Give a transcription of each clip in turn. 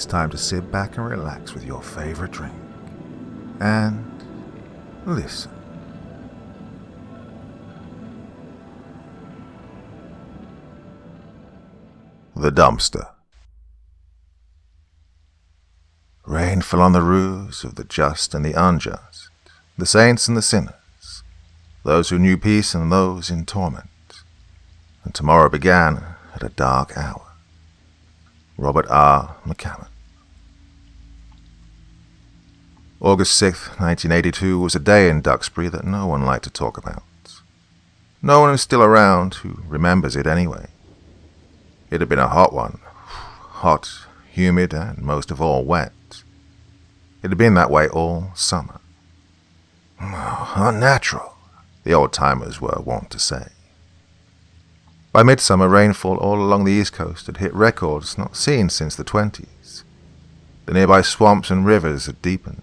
it's time to sit back and relax with your favorite drink. And listen. The Dumpster. Rain fell on the roofs of the just and the unjust, the saints and the sinners, those who knew peace and those in torment. And tomorrow began at a dark hour. Robert R. McCammon. August 6th, 1982 was a day in Duxbury that no one liked to talk about. No one is still around who remembers it anyway. It had been a hot one. Hot, humid, and most of all wet. It had been that way all summer. Unnatural, the old-timers were wont to say. By midsummer, rainfall all along the East Coast had hit records not seen since the 20s. The nearby swamps and rivers had deepened.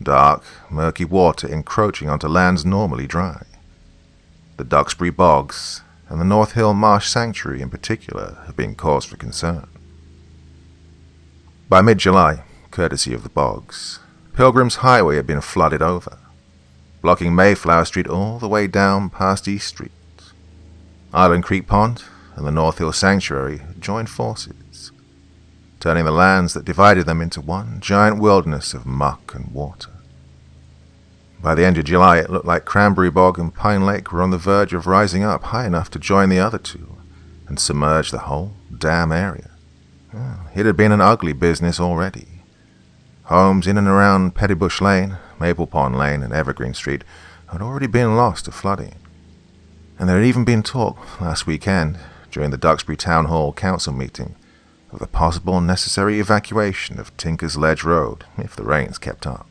Dark, murky water encroaching onto lands normally dry. The Duxbury bogs and the North Hill Marsh Sanctuary in particular had been cause for concern. By mid-July, courtesy of the bogs, Pilgrim's Highway had been flooded over, blocking Mayflower Street all the way down past East Street. Island Creek Pond and the North Hill Sanctuary joined forces, turning the lands that divided them into one giant wilderness of muck and water. By the end of July, it looked like Cranberry Bog and Pine Lake were on the verge of rising up high enough to join the other two and submerge the whole damn area. It had been an ugly business already. Homes in and around Pettybush Lane, Maple Pond Lane, and Evergreen Street had already been lost to flooding. And there had even been talk last weekend, during the Duxbury Town Hall Council meeting, of the possible necessary evacuation of Tinker's Ledge Road if the rains kept up.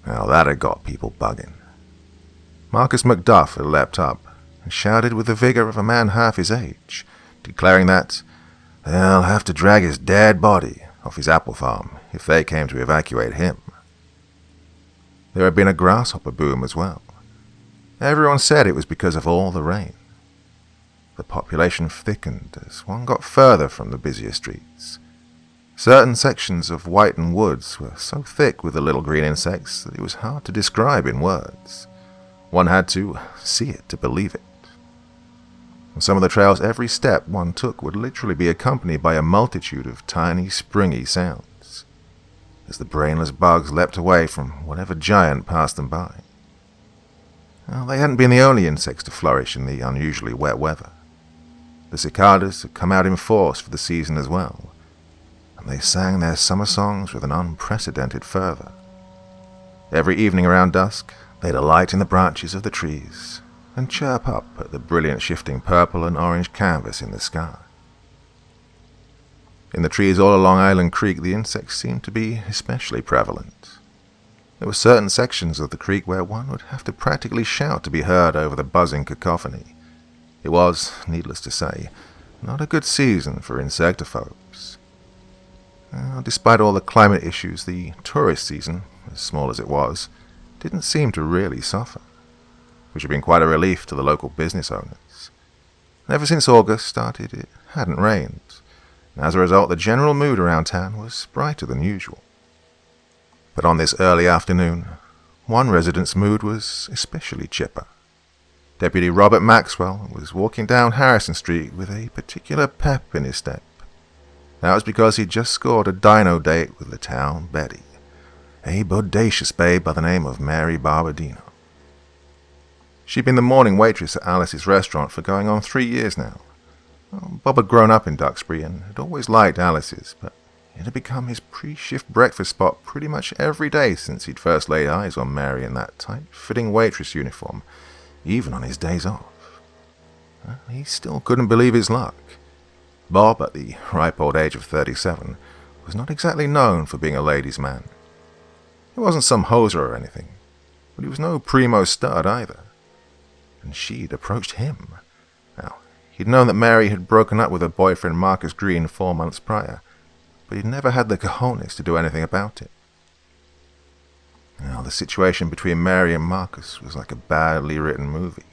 Now that had got people bugging. Marcus McDuff had leapt up and shouted with the vigor of a man half his age, declaring that they'll have to drag his dead body off his apple farm if they came to evacuate him. There had been a grasshopper boom as well. Everyone said it was because of all the rain. The population thickened as one got further from the busier streets. Certain sections of Whiten Woods were so thick with the little green insects that it was hard to describe in words. One had to see it to believe it. On some of the trails, every step one took would literally be accompanied by a multitude of tiny, springy sounds, as the brainless bugs leapt away from whatever giant passed them by. Well, they hadn't been the only insects to flourish in the unusually wet weather. The cicadas had come out in force for the season as well, and they sang their summer songs with an unprecedented fervor. Every evening around dusk, they'd alight in the branches of the trees and chirp up at the brilliant shifting purple and orange canvas in the sky. In the trees all along Island Creek, the insects seemed to be especially prevalent. There were certain sections of the creek where one would have to practically shout to be heard over the buzzing cacophony. It was, needless to say, not a good season for insectophobes. Despite all the climate issues, the tourist season, as small as it was, didn't seem to really suffer, which had been quite a relief to the local business owners. Ever since August started, it hadn't rained, and as a result, the general mood around town was brighter than usual. But on this early afternoon, one resident's mood was especially chipper. Deputy Robert Maxwell was walking down Harrison Street with a particular pep in his step. That was because he'd just scored a dino date with the town Betty, a bodacious babe by the name of Mary Barbadino. She'd been the morning waitress at Alice's restaurant for going on 3 years now. Bob had grown up in Duxbury and had always liked Alice's, but it had become his pre-shift breakfast spot pretty much every day since he'd first laid eyes on Mary in that tight-fitting waitress uniform, even on his days off. He still couldn't believe his luck. Bob, at the ripe old age of 37, was not exactly known for being a ladies' man. He wasn't some hoser or anything, but he was no primo stud either. And she'd approached him. Now, he'd known that Mary had broken up with her boyfriend Marcus Green 4 months prior, but he'd never had the cojones to do anything about it. Now, the situation between Mary and Marcus was like a badly written movie.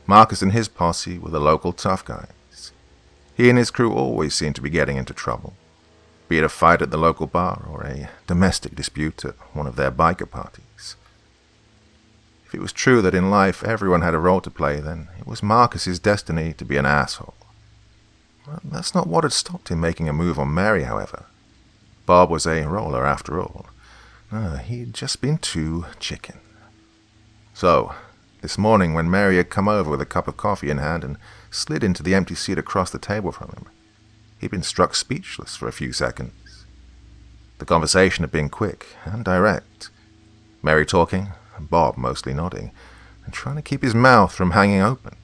Marcus and his posse were the local tough guys. He and his crew always seemed to be getting into trouble. be it a fight at the local bar or a domestic dispute at one of their biker parties. If it was true that in life everyone had a role to play, then it was Marcus's destiny to be an asshole. Well, that's not what had stopped him making a move on Mary, however. Bob was a roller after all. He'd just been too chicken. So, this morning when Mary had come over with a cup of coffee in hand and slid into the empty seat across the table from him, he'd been struck speechless for a few seconds. The conversation had been quick and direct, Mary talking, and Bob mostly nodding, and trying to keep his mouth from hanging open.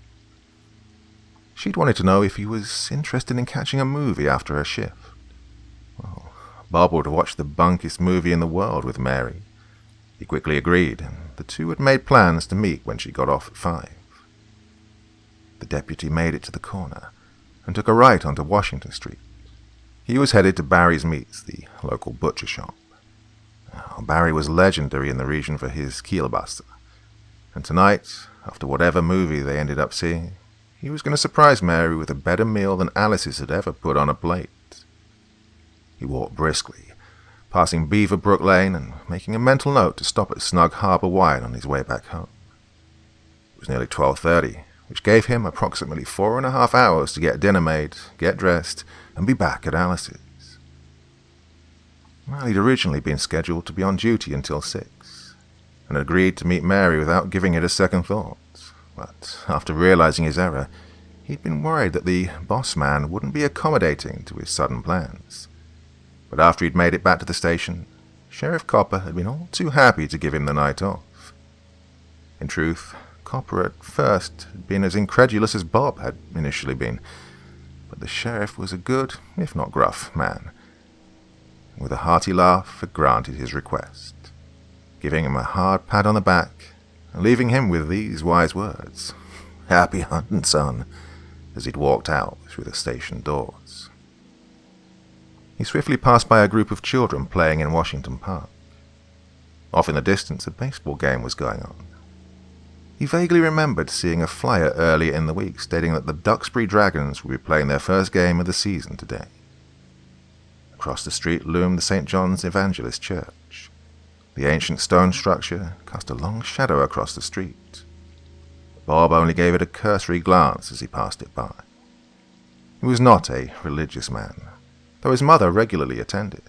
She'd wanted to know if he was interested in catching a movie after her shift. Well, Bob would have watched the bunkiest movie in the world with Mary. He quickly agreed, and the two had made plans to meet when she got off at 5. The deputy made it to the corner and took a right onto Washington Street. He was headed to Barry's Meats, the local butcher shop. Barry was legendary in the region for his kielbasa, and tonight, after whatever movie they ended up seeing, he was going to surprise Mary with a better meal than Alice's had ever put on a plate. He walked briskly, passing Beaver Brook Lane and making a mental note to stop at Snug Harbour Wine on his way back home. It was nearly 12:30, which gave him approximately 4.5 hours to get dinner made, get dressed, and be back at Alice's. Well, he'd originally been scheduled to be on duty until 6, and agreed to meet Mary without giving it a second thought. But after realizing his error, he'd been worried that the boss man wouldn't be accommodating to his sudden plans. But after he'd made it back to the station, Sheriff Copper had been all too happy to give him the night off. In truth, Copper at first had been as incredulous as Bob had initially been, but the sheriff was a good, if not gruff, man. With a hearty laugh, had granted his request, giving him a hard pat on the back, and leaving him with these wise words, "Happy hunting, son," as he'd walked out through the station doors. He swiftly passed by a group of children playing in Washington Park. Off in the distance, a baseball game was going on. He vaguely remembered seeing a flyer earlier in the week stating that the Duxbury Dragons would be playing their first game of the season today. Across the street loomed the St. John's Evangelist Church. The ancient stone structure cast a long shadow across the street. Bob only gave it a cursory glance as he passed it by. He was not a religious man, though his mother regularly attended.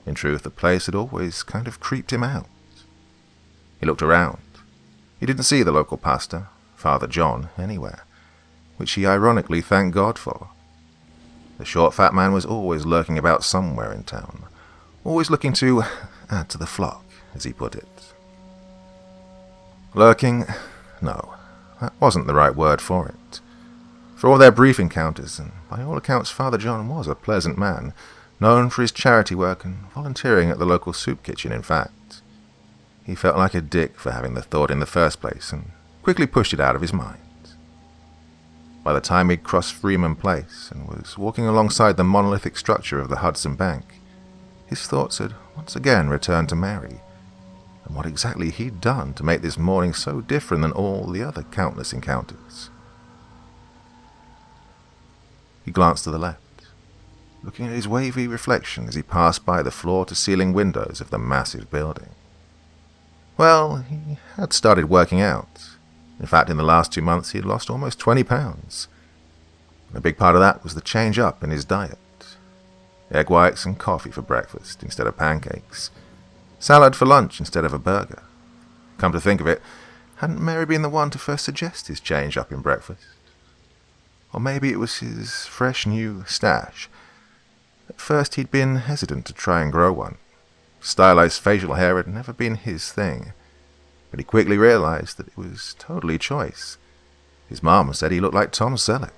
In truth, the place had always kind of creeped him out. He looked around. He didn't see the local pastor, Father John, anywhere, which he ironically thanked God for. The short, fat man was always lurking about somewhere in town, always looking to add to the flock, as he put it. Lurking? No, that wasn't the right word for it. For all their brief encounters, and by all accounts Father John was a pleasant man, known for his charity work and volunteering at the local soup kitchen, in fact. He felt like a dick for having the thought in the first place, and quickly pushed it out of his mind. By the time he'd crossed Freeman Place and was walking alongside the monolithic structure of the Hudson Bank, his thoughts had once again returned to Mary, and what exactly he'd done to make this morning so different than all the other countless encounters. He glanced to the left, looking at his wavy reflection as he passed by the floor-to-ceiling windows of the massive building. Well, he had started working out. In fact, in the last 2 months, he had lost almost 20 pounds. And a big part of that was the change up in his diet. Egg whites and coffee for breakfast instead of pancakes. Salad for lunch instead of a burger. Come to think of it, hadn't Mary been the one to first suggest his change up in breakfast? Or maybe it was his fresh new stash. At first he'd been hesitant to try and grow one. Stylized facial hair had never been his thing. But he quickly realized that it was totally choice. His mom said he looked like Tom Selleck.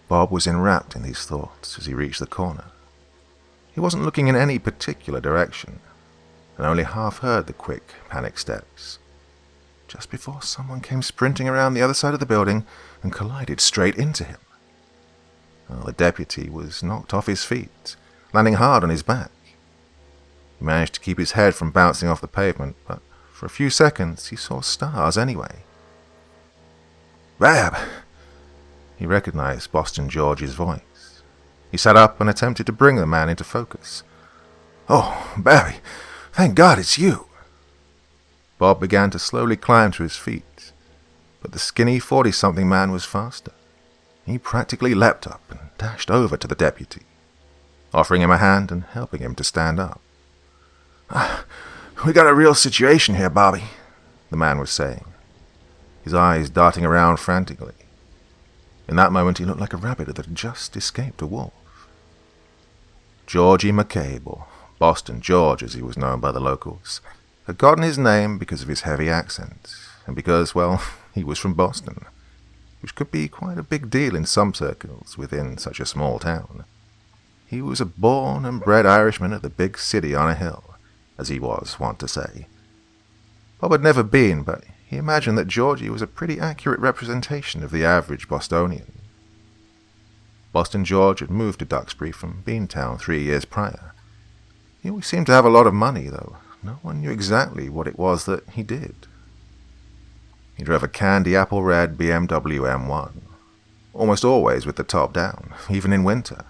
Bob was enwrapped in these thoughts as he reached the corner. He wasn't looking in any particular direction, and only half heard the quick, panic steps, just before someone came sprinting around the other side of the building and collided straight into him. Well, the deputy was knocked off his feet, landing hard on his back. He managed to keep his head from bouncing off the pavement, but for a few seconds he saw stars anyway. "Rab!" He recognized Boston George's voice. He sat up and attempted to bring the man into focus. "Oh, Barry, thank God it's you." Bob began to slowly climb to his feet, but the skinny 40-something man was faster. He practically leapt up and dashed over to the deputy, offering him a hand and helping him to stand up. "We got a real situation here, Bobby," the man was saying, his eyes darting around frantically. In that moment he looked like a rabbit that had just escaped a wolf. Georgie McCabe, or Boston George as he was known by the locals, had gotten his name because of his heavy accent, and because, well, he was from Boston, which could be quite a big deal in some circles within such a small town. He was a born and bred Irishman of the big city on a hill, as he was wont to say. Bob had never been, but he imagined that Georgie was a pretty accurate representation of the average Bostonian. Boston George had moved to Duxbury from Beantown 3 years prior. He always seemed to have a lot of money, though no one knew exactly what it was that he did. He drove a candy apple red BMW M1, almost always with the top down, even in winter.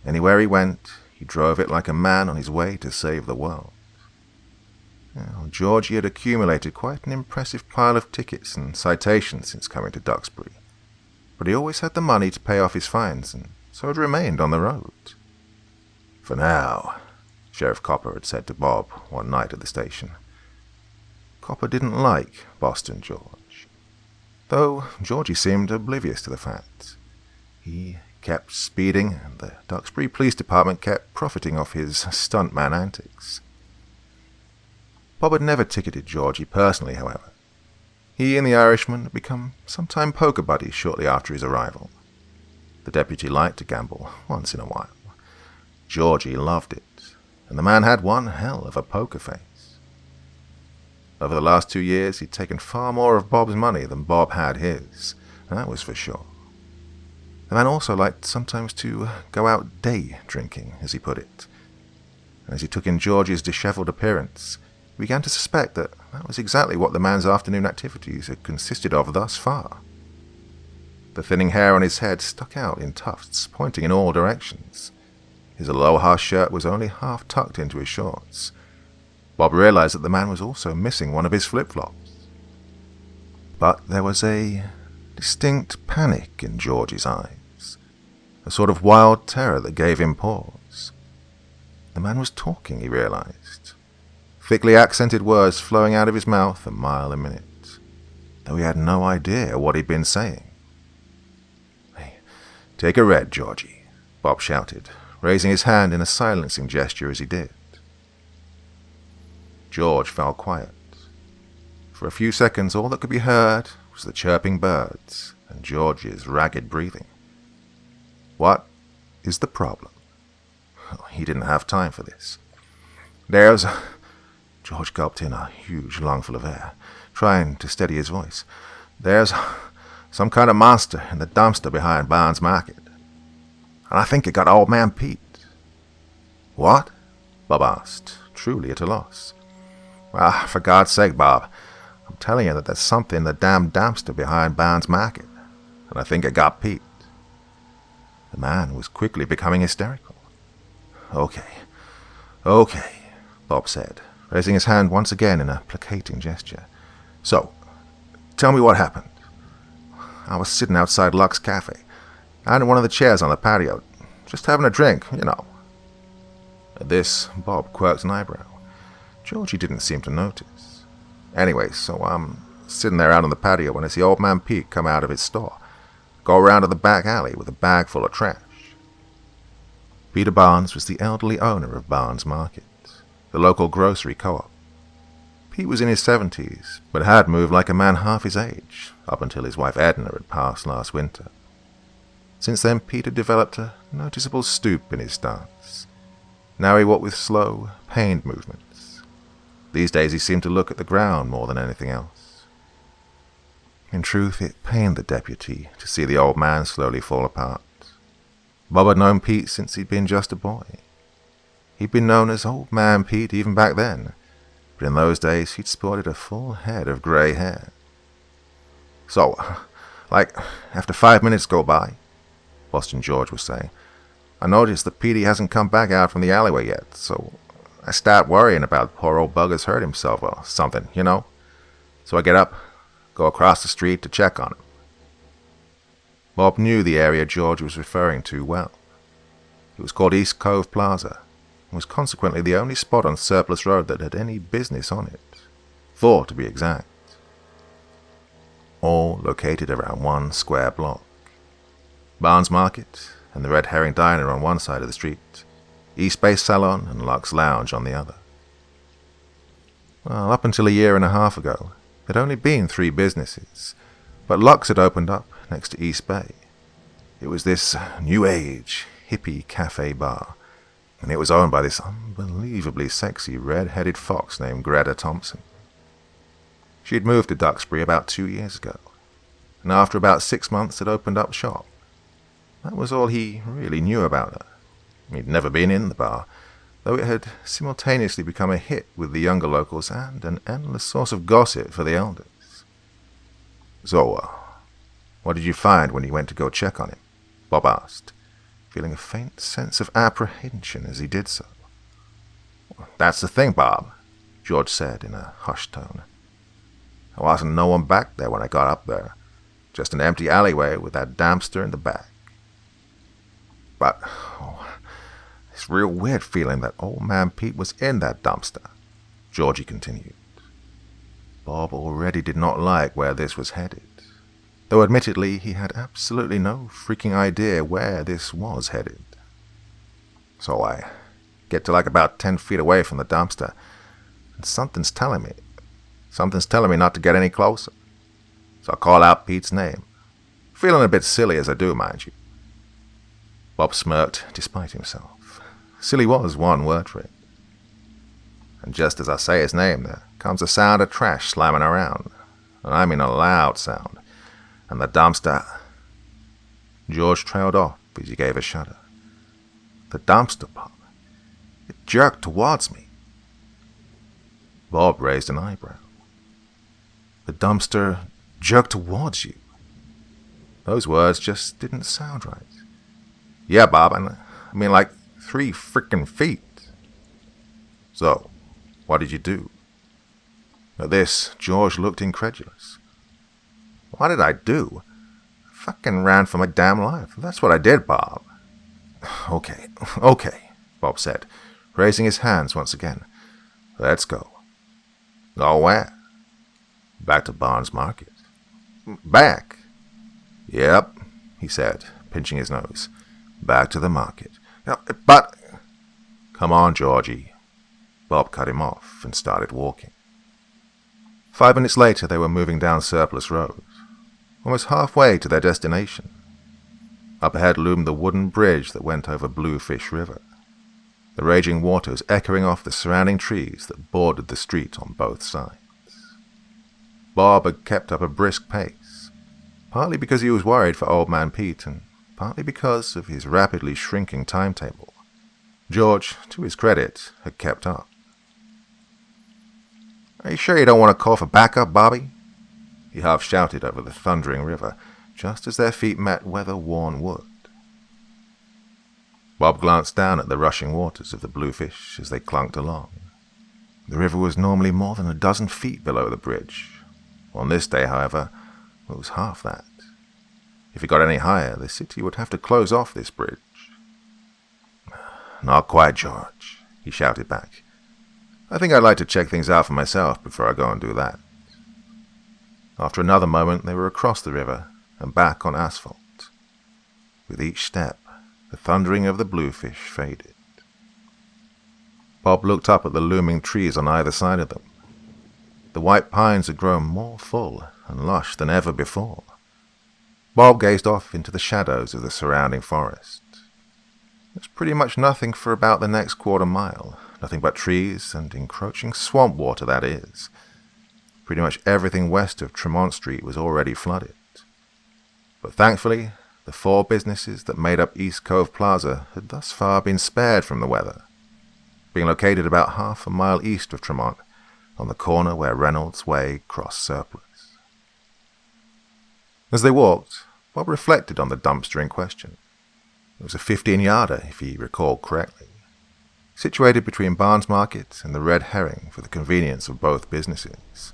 Anywhere he went, he drove it like a man on his way to save the world. Now, Georgie had accumulated quite an impressive pile of tickets and citations since coming to Duxbury, but he always had the money to pay off his fines, and so had remained on the road. "For now," Sheriff Copper had said to Bob one night at the station. Copper didn't like Boston George, though Georgie seemed oblivious to the fact. He kept speeding, and the Duxbury Police Department kept profiting off his stuntman antics. Bob had never ticketed Georgie personally, however. He and the Irishman had become sometime poker buddies shortly after his arrival. The deputy liked to gamble once in a while. Georgie loved it, and the man had one hell of a poker face. Over the last 2 years, he'd taken far more of Bob's money than Bob had his, that was for sure. The man also liked sometimes to go out day drinking, as he put it. And as he took in Georgie's disheveled appearance, he began to suspect that that was exactly what the man's afternoon activities had consisted of thus far. The thinning hair on his head stuck out in tufts, pointing in all directions. His aloha shirt was only half tucked into his shorts. Bob realized that the man was also missing one of his flip-flops. But there was a distinct panic in Georgie's eyes, a sort of wild terror that gave him pause. The man was talking, he realized. Thickly accented words flowing out of his mouth a mile a minute, though he had no idea what he'd been saying. "Hey, take a red, Georgie," Bob shouted, raising his hand in a silencing gesture as he did. George fell quiet. For a few seconds all that could be heard was the chirping birds and George's ragged breathing. "What is the problem?" He didn't have time for this. "There's..." George gulped in a huge lungful of air, trying to steady his voice. "There's some kind of monster in the dumpster behind Barnes Market, and I think it got Old Man Pete." "What?" Bob asked, truly at a loss. "Well, for God's sake, Bob, I'm telling you that there's something in the damn dumpster behind Barnes Market, and I think it got Pete." The man was quickly becoming hysterical. Okay, Bob said, raising his hand once again in a placating gesture. "So, tell me what happened." "I was sitting outside Luck's Cafe, and in one of the chairs on the patio, just having a drink, you know." At this, Bob quirked an eyebrow. Georgie didn't seem to notice. "Anyway, so I'm sitting there out on the patio when I see Old Man Pete come out of his store, go around to the back alley with a bag full of trash." Peter Barnes was the elderly owner of Barnes Market, the local grocery co-op. Pete was in his 70s, but had moved like a man half his age, up until his wife Edna had passed last winter. Since then, Pete had developed a noticeable stoop in his stance. Now he walked with slow, pained movements. These days he seemed to look at the ground more than anything else. In truth, it pained the deputy to see the old man slowly fall apart. Bob had known Pete since he'd been just a boy. He'd been known as Old Man Pete even back then, but in those days he'd sported a full head of grey hair. "So, like, after 5 minutes go by," Boston George was saying, I noticed that Petey hasn't come back out from the alleyway yet, so I start worrying about poor old bugger's hurt himself or something, you know? So I get up, go across the street to check on him. Bob knew the area George was referring to well. It was called East Cove Plaza, and was consequently the only spot on Surplus Road that had any business on it. 4 to be exact. All located around one square block. Barnes Market and the Red Herring Diner on one side of the street, East Bay Salon and Lux Lounge on the other. Well, up until a year and a half ago, there'd only been 3 businesses, but Lux had opened up next to East Bay. It was this new age, hippie cafe bar, and it was owned by this unbelievably sexy red-headed fox named Greta Thompson. She'd moved to Duxbury about 2 years ago, and after about 6 months had opened up shop. That was all he really knew about her. He'd never been in the bar, though it had simultaneously become a hit with the younger locals and an endless source of gossip for the elders. So, what did you find when you went to go check on him? Bob asked, feeling a faint sense of apprehension as he did so. That's the thing, Bob, George said in a hushed tone. There wasn't no one back there when I got up there, just an empty alleyway with that dumpster in the back. But, it's real weird feeling that old man Pete was in that dumpster, Georgie continued. Bob already did not like where this was headed, though admittedly he had absolutely no freaking idea where this was headed. So I get to like about 10 feet away from the dumpster, and something's telling me not to get any closer. So I call out Pete's name, feeling a bit silly as I do, mind you. Bob smirked despite himself. Silly was one word for it. And just as I say his name, there comes a sound of trash slamming around, and I mean a loud sound, and the dumpster... George trailed off as he gave a shudder. The dumpster, Bob. It jerked towards me. Bob raised an eyebrow. The dumpster jerked towards you. Those words just didn't sound right. Yeah, Bob, I mean like 3 frickin' feet. So, what did you do? At this, George looked incredulous. What did I do? I fucking ran for my damn life. That's what I did, Bob. Okay, Bob said, raising his hands once again. Let's go. Go where? Back to Barnes Market. Back? Yep, he said, pinching his nose. Back to the market. But... Come on, Georgie. Bob cut him off and started walking. 5 minutes later, they were moving down Surplus Road, almost halfway to their destination. Up ahead loomed the wooden bridge that went over Bluefish River, the raging waters echoing off the surrounding trees that bordered the street on both sides. Bob had kept up a brisk pace, partly because he was worried for Old Man Pete and partly because of his rapidly shrinking timetable. George, to his credit, had kept up. Are you sure you don't want to call for backup, Bobby? He half shouted over the thundering river, just as their feet met weather-worn wood. Bob glanced down at the rushing waters of the Bluefish as they clunked along. The river was normally more than a dozen feet below the bridge. On this day, however, it was half that. If it got any higher, the city would have to close off this bridge. Not quite, George, he shouted back. I think I'd like to check things out for myself before I go and do that. After another moment, they were across the river and back on asphalt. With each step, the thundering of the Bluefish faded. Bob looked up at the looming trees on either side of them. The white pines had grown more full and lush than ever before. Bob gazed off into the shadows of the surrounding forest. There was pretty much nothing for about the next quarter mile, nothing but trees and encroaching swamp water, that is. Pretty much everything west of Tremont Street was already flooded. But thankfully, the 4 businesses that made up East Cove Plaza had thus far been spared from the weather, being located about half a mile east of Tremont, on the corner where Reynolds Way crossed Surplus. As they walked, Bob reflected on the dumpster in question. It was a 15-yarder, if he recalled correctly, situated between Barnes Market and the Red Herring for the convenience of both businesses.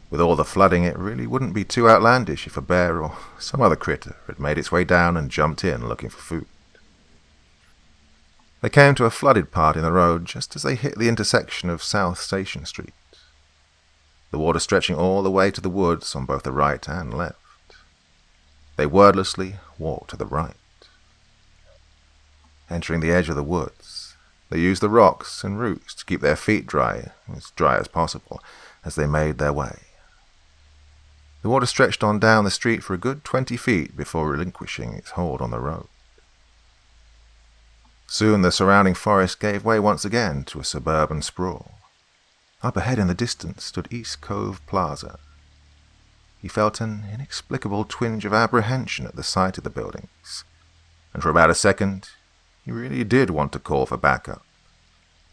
With all the flooding, it really wouldn't be too outlandish if a bear or some other critter had made its way down and jumped in looking for food. They came to a flooded part in the road just as they hit the intersection of South Station Street, the water stretching all the way to the woods on both the right and left. They wordlessly walked to the right. Entering the edge of the woods, they used the rocks and roots to keep their feet dry as possible, as they made their way. The water stretched on down the street for a good 20 feet before relinquishing its hold on the road. Soon the surrounding forest gave way once again to a suburban sprawl. Up ahead in the distance stood East Cove Plaza. He felt an inexplicable twinge of apprehension at the sight of the buildings, and for about a second he really did want to call for backup.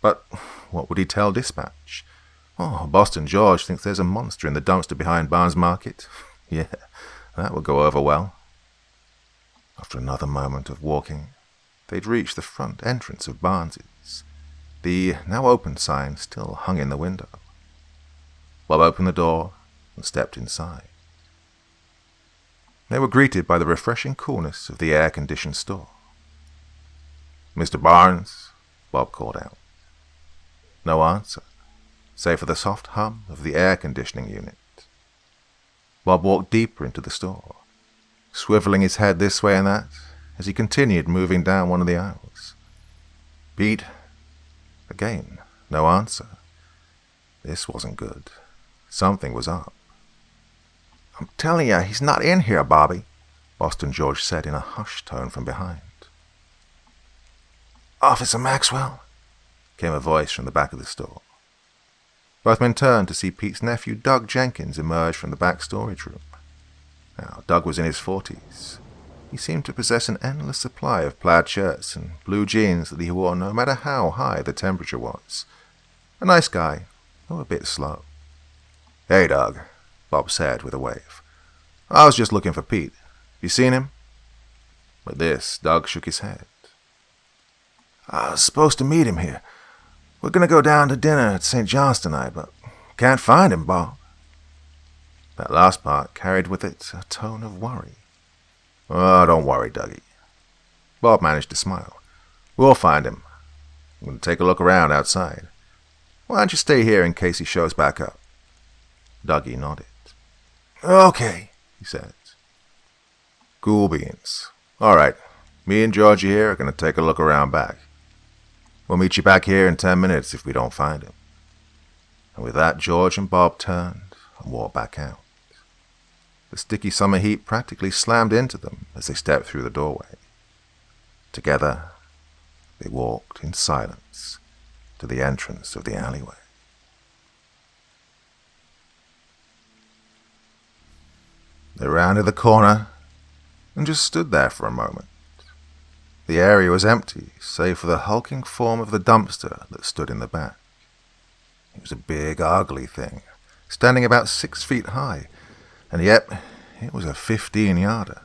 But what would he tell dispatch? Oh, Boston George thinks there's a monster in the dumpster behind Barnes Market. Yeah, that would go over well. After another moment of walking, they'd reached the front entrance of Barnes's. The now open sign still hung in the window. Bob opened the door and stepped inside. They were greeted by the refreshing coolness of the air-conditioned store. "Mr. Barnes," Bob called out. No answer, save for the soft hum of the air-conditioning unit. Bob walked deeper into the store, swiveling his head this way and that as he continued moving down one of the aisles. "Pete?" Again, no answer. This wasn't good. Something was up. "I'm telling you, he's not in here, Bobby," Boston George said in a hushed tone from behind. "Officer Maxwell?" came a voice from the back of the store. Both men turned to see Pete's nephew, Doug Jenkins, emerge from the back storage room. Now, Doug was in his 40s. He seemed to possess an endless supply of plaid shirts and blue jeans that he wore no matter how high the temperature was. A nice guy, though a bit slow. "Hey, Doug," Bob said with a wave. "I was just looking for Pete. You seen him?" At this, Doug shook his head. "I was supposed to meet him here. We're going to go down to dinner at St. John's tonight, but can't find him, Bob." That last part carried with it a tone of worry. "Oh, don't worry, Dougie." Bob managed to smile. "We'll find him. I'm going to take a look around outside. Why don't you stay here in case he shows back up?" Dougie nodded. "Okay," he said. "Cool beans. All right, me and Georgie here are going to take a look around back. We'll meet you back here in 10 minutes if we don't find him." And with that, George and Bob turned and walked back out. The sticky summer heat practically slammed into them as they stepped through the doorway. Together, they walked in silence to the entrance of the alleyway. They rounded the corner and just stood there for a moment. The area was empty, save for the hulking form of the dumpster that stood in the back. It was a big, ugly thing, standing about 6 feet high, and yet it was a 15-yarder.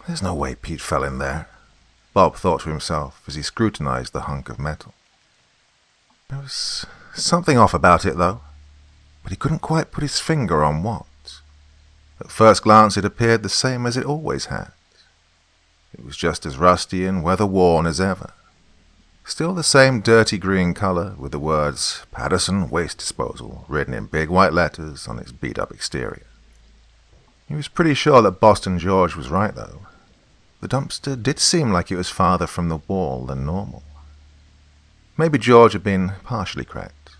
"There's no way Pete fell in there," Bob thought to himself as he scrutinized the hunk of metal. There was something off about it, though, but he couldn't quite put his finger on what. At first glance it appeared the same as it always had. It was just as rusty and weather-worn as ever. Still the same dirty green color, with the words "Patterson Waste Disposal" written in big white letters on its beat-up exterior. He was pretty sure that Boston George was right, though. The dumpster did seem like it was farther from the wall than normal. Maybe George had been partially correct.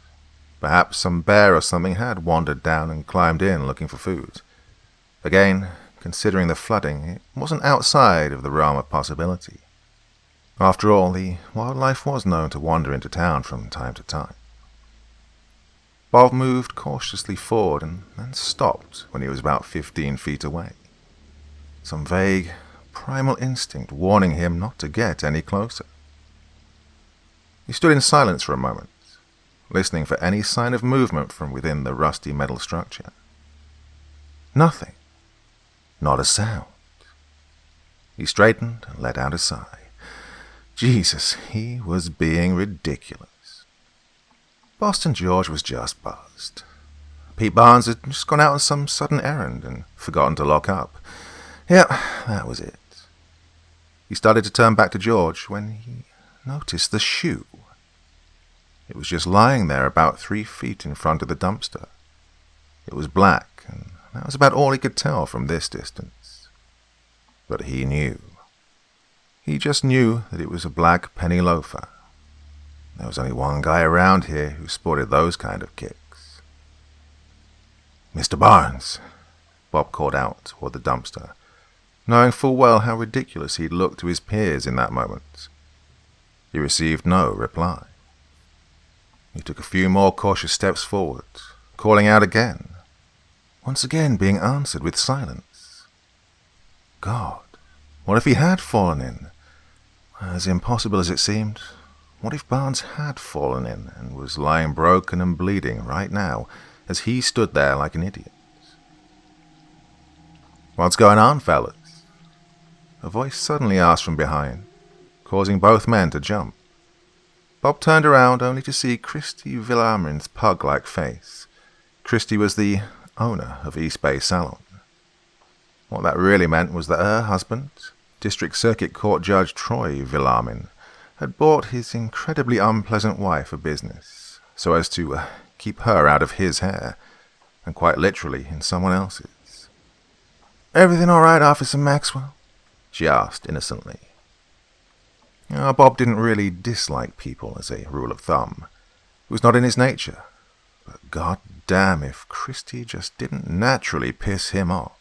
Perhaps some bear or something had wandered down and climbed in looking for food. Again, considering the flooding, it wasn't outside of the realm of possibility. After all, the wildlife was known to wander into town from time to time. Bob moved cautiously forward and then stopped when he was about 15 feet away. Some vague, primal instinct warning him not to get any closer. He stood in silence for a moment, listening for any sign of movement from within the rusty metal structure. Nothing. Not a sound. He straightened and let out a sigh. Jesus, he was being ridiculous. Boston George was just buzzed. Pete Barnes had just gone out on some sudden errand and forgotten to lock up. Yep, that was it. He started to turn back to George when he noticed the shoe. It was just lying there about 3 feet in front of the dumpster. It was black, and that was about all he could tell from this distance. But he knew. He just knew that it was a black penny loafer. There was only one guy around here who sported those kind of kicks. "Mr. Barnes," Bob called out toward the dumpster, knowing full well how ridiculous he'd looked to his peers in that moment. He received no reply. He took a few more cautious steps forward, calling out again, once again being answered with silence. God, what if he had fallen in? As impossible as it seemed, what if Barnes had fallen in and was lying broken and bleeding right now as he stood there like an idiot? "What's going on, fellas?" A voice suddenly asked from behind, causing both men to jump. Bob turned around only to see Christy Villarmin's pug-like face. Christy was the owner of East Bay Salon. What that really meant was that her husband, District Circuit Court Judge Troy Villarmin, had bought his incredibly unpleasant wife a business so as to keep her out of his hair, and quite literally in someone else's. "Everything all right, Officer Maxwell?" she asked innocently. Bob didn't really dislike people as a rule of thumb. It was not in his nature. But god damn if Christy just didn't naturally piss him off.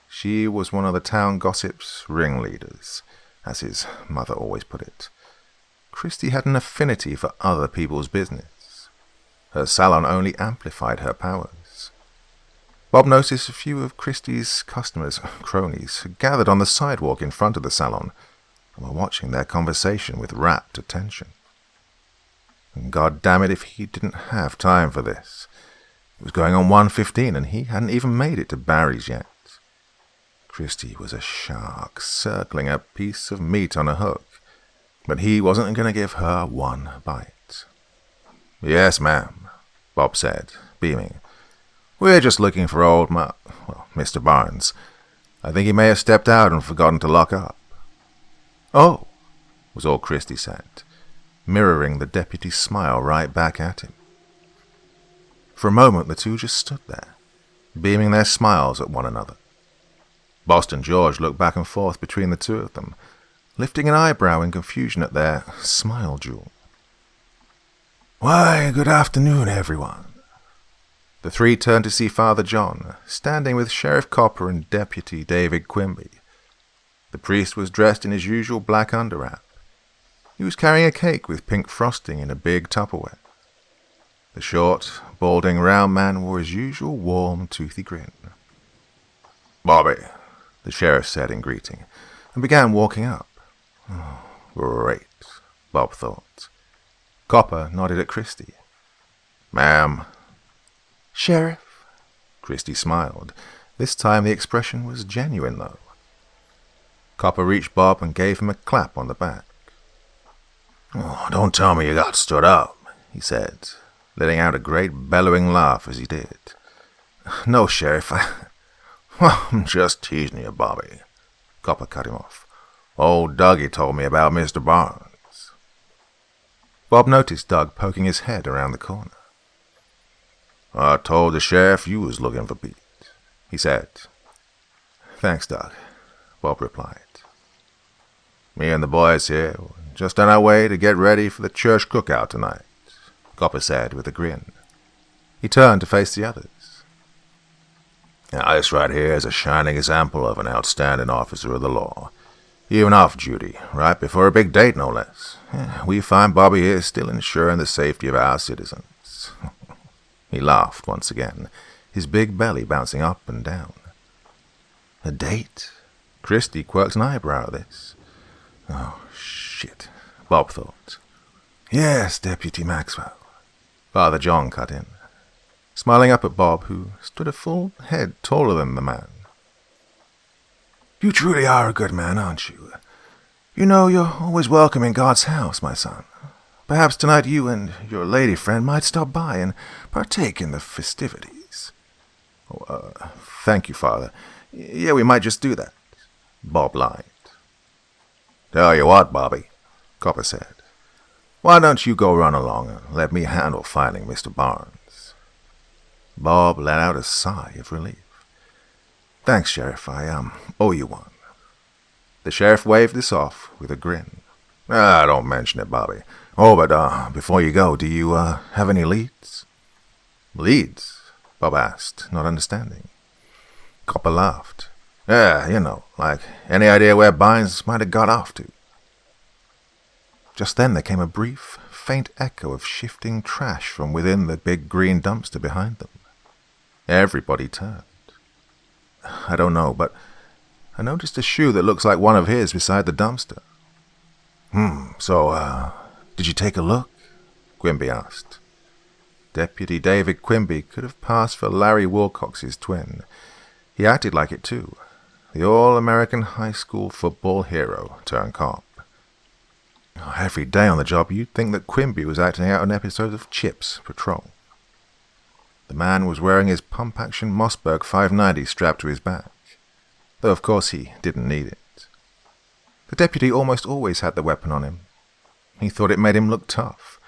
She was one of the town gossip's ringleaders, as his mother always put it. Christy had an affinity for other people's business. Her salon only amplified her powers. Bob noticed a few of Christy's customers, cronies, had gathered on the sidewalk in front of the salon and were watching their conversation with rapt attention. And god damn it if he didn't have time for this. It was going on 1:15 and he hadn't even made it to Barry's yet. Christy was a shark circling a piece of meat on a hook, but he wasn't going to give her one bite. "Yes, ma'am," Bob said, beaming. "We're just looking for old Mr. Barnes. I think he may have stepped out and forgotten to lock up." "Oh," was all Christy said, mirroring the deputy's smile right back at him. For a moment the two just stood there, beaming their smiles at one another. Boston George looked back and forth between the two of them, lifting an eyebrow in confusion at their smile duel. "Why, good afternoon, everyone." The three turned to see Father John, standing with Sheriff Copper and Deputy David Quimby. The priest was dressed in his usual black underwrap. He was carrying a cake with pink frosting in a big Tupperware. The short, balding, round man wore his usual warm, toothy grin. "Bobby," the sheriff said in greeting, and began walking up. Oh, great, Bob thought. Copper nodded at Christy. "Ma'am." "Sheriff." Christy smiled. This time the expression was genuine, though. Copper reached Bob and gave him a clap on the back. "Oh, don't tell me you got stood up," he said, letting out a great bellowing laugh as he did. "No, Sheriff, I'm just teasing you, Bobby." Copper cut him off. "Old Dougie told me about Mr. Barnes." Bob noticed Doug poking his head around the corner. "I told the sheriff you was looking for Pete," he said. "Thanks, Doug," Bob replied. "Me and the boys here were just on our way to get ready for the church cookout tonight," Copper said with a grin. He turned to face the others. "Now, this right here is a shining example of an outstanding officer of the law. Even off duty, right before a big date, no less. We find Bobby here still ensuring the safety of our citizens." He laughed once again, his big belly bouncing up and down. A date? Christy quirked an eyebrow at this. Oh, shit, Bob thought. "Yes, Deputy Maxwell," Father John cut in, smiling up at Bob, who stood a full head taller than the man. You truly are a good man, aren't you? You know you're always welcome in God's house, my son. Perhaps tonight you and your lady friend might stop by and partake in the festivities. Thank you, Father. Yeah, we might just do that. Bob lied. Tell you what, Bobby, Copper said. Why don't you go run along and let me handle finding Mr. Barnes? Bob let out a sigh of relief. Thanks, Sheriff. I owe you one. The sheriff waved this off with a grin. Don't mention it, Bobby. Oh, but before you go, do you have any leads? Leads? Bob asked, not understanding. Copper laughed. Yeah, you know, like any idea where Barnes might have got off to. Just then there came a brief, faint echo of shifting trash from within the big green dumpster behind them. Everybody turned. I don't know, but I noticed a shoe that looks like one of his beside the dumpster. So, did you take a look? Quimby asked. Deputy David Quimby could have passed for Larry Wilcox's twin. He acted like it too. The all-American high school football hero turned cop. Every day on the job you'd think that Quimby was acting out an episode of Chips Patrol. The man was wearing his pump-action Mossberg 590 strapped to his back, though of course he didn't need it. The deputy almost always had the weapon on him. He thought it made him look tough,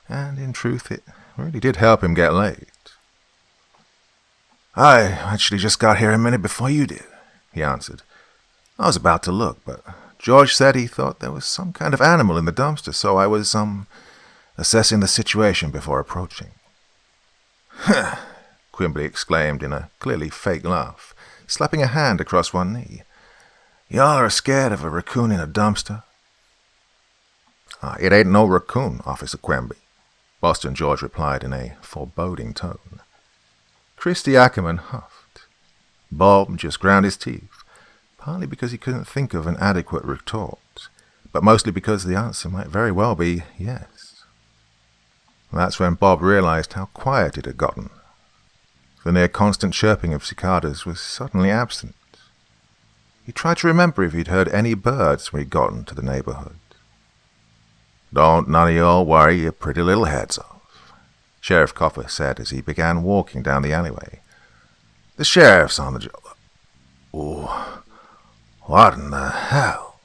and in truth it really did help him get laid. I actually just got here a minute before you did, he answered. I was about to look, but George said he thought there was some kind of animal in the dumpster, so I was, assessing the situation before approaching. Huh, Quimby exclaimed in a clearly fake laugh, slapping a hand across one knee. Y'all are scared of a raccoon in a dumpster? It ain't no raccoon, Officer Quimby, Boston George replied in a foreboding tone. Christy Ackerman huffed. Bob just ground his teeth, partly because he couldn't think of an adequate retort, but mostly because the answer might very well be yes. That's when Bob realized how quiet it had gotten. The near-constant chirping of cicadas was suddenly absent. He tried to remember if he'd heard any birds when he'd gotten to the neighborhood. Don't none of y'all worry your pretty little heads off, Sheriff Copper said as he began walking down the alleyway. The sheriff's on the job. Oh, what in the hell?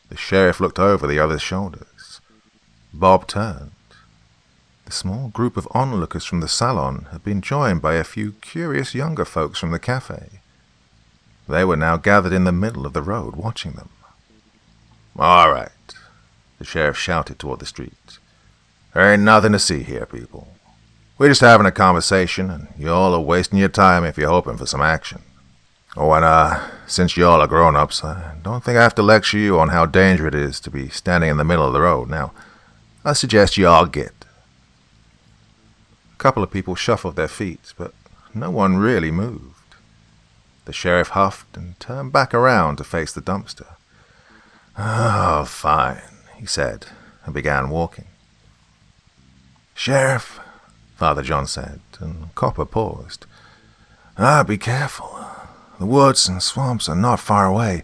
The sheriff looked over the other's shoulders. Bob turned. The small group of onlookers from the salon had been joined by a few curious younger folks from the cafe. They were now gathered in the middle of the road watching them. All right, the sheriff shouted toward the street. There ain't nothing to see here, people. We're just having a conversation, and y'all are wasting your time if you're hoping for some action. Oh, and since y'all are grown-ups, I don't think I have to lecture you on how dangerous it is to be standing in the middle of the road. Now, I suggest y'all get. A couple of people shuffled their feet, but no one really moved. The sheriff huffed and turned back around to face the dumpster. Oh, fine, he said, and began walking. Sheriff, Father John said, and Copper paused. Be careful. The woods and swamps are not far away,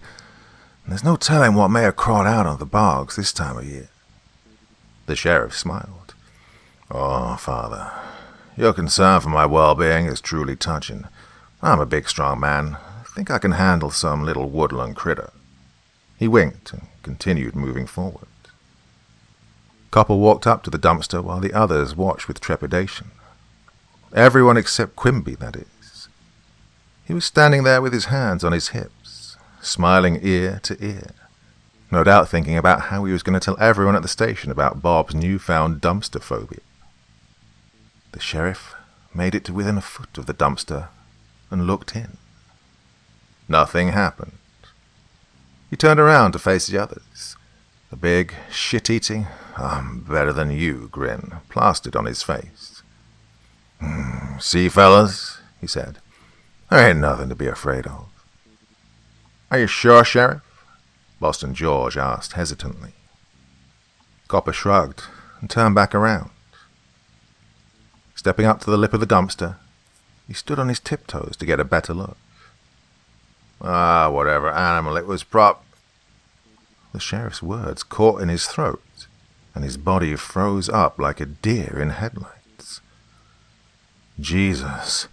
and there's no telling what may have crawled out of the bogs this time of year. The sheriff smiled. Oh, Father, your concern for my well-being is truly touching. I'm a big, strong man. I think I can handle some little woodland critter. He winked and continued moving forward. Copper walked up to the dumpster while the others watched with trepidation. Everyone except Quimby, that is. He was standing there with his hands on his hips, smiling ear to ear, no doubt thinking about how he was going to tell everyone at the station about Bob's newfound dumpster phobia. The sheriff made it to within a foot of the dumpster and looked in. Nothing happened. He turned around to face the others. A big, shit-eating, I'm better than you grin plastered on his face. See, fellas, he said, there ain't nothing to be afraid of. Are you sure, Sheriff? Boston George asked hesitantly. Copper shrugged and turned back around. Stepping up to the lip of the dumpster, he stood on his tiptoes to get a better look. Ah, whatever animal it was, prop. The sheriff's words caught in his throat, and his body froze up like a deer in headlights. Jesus,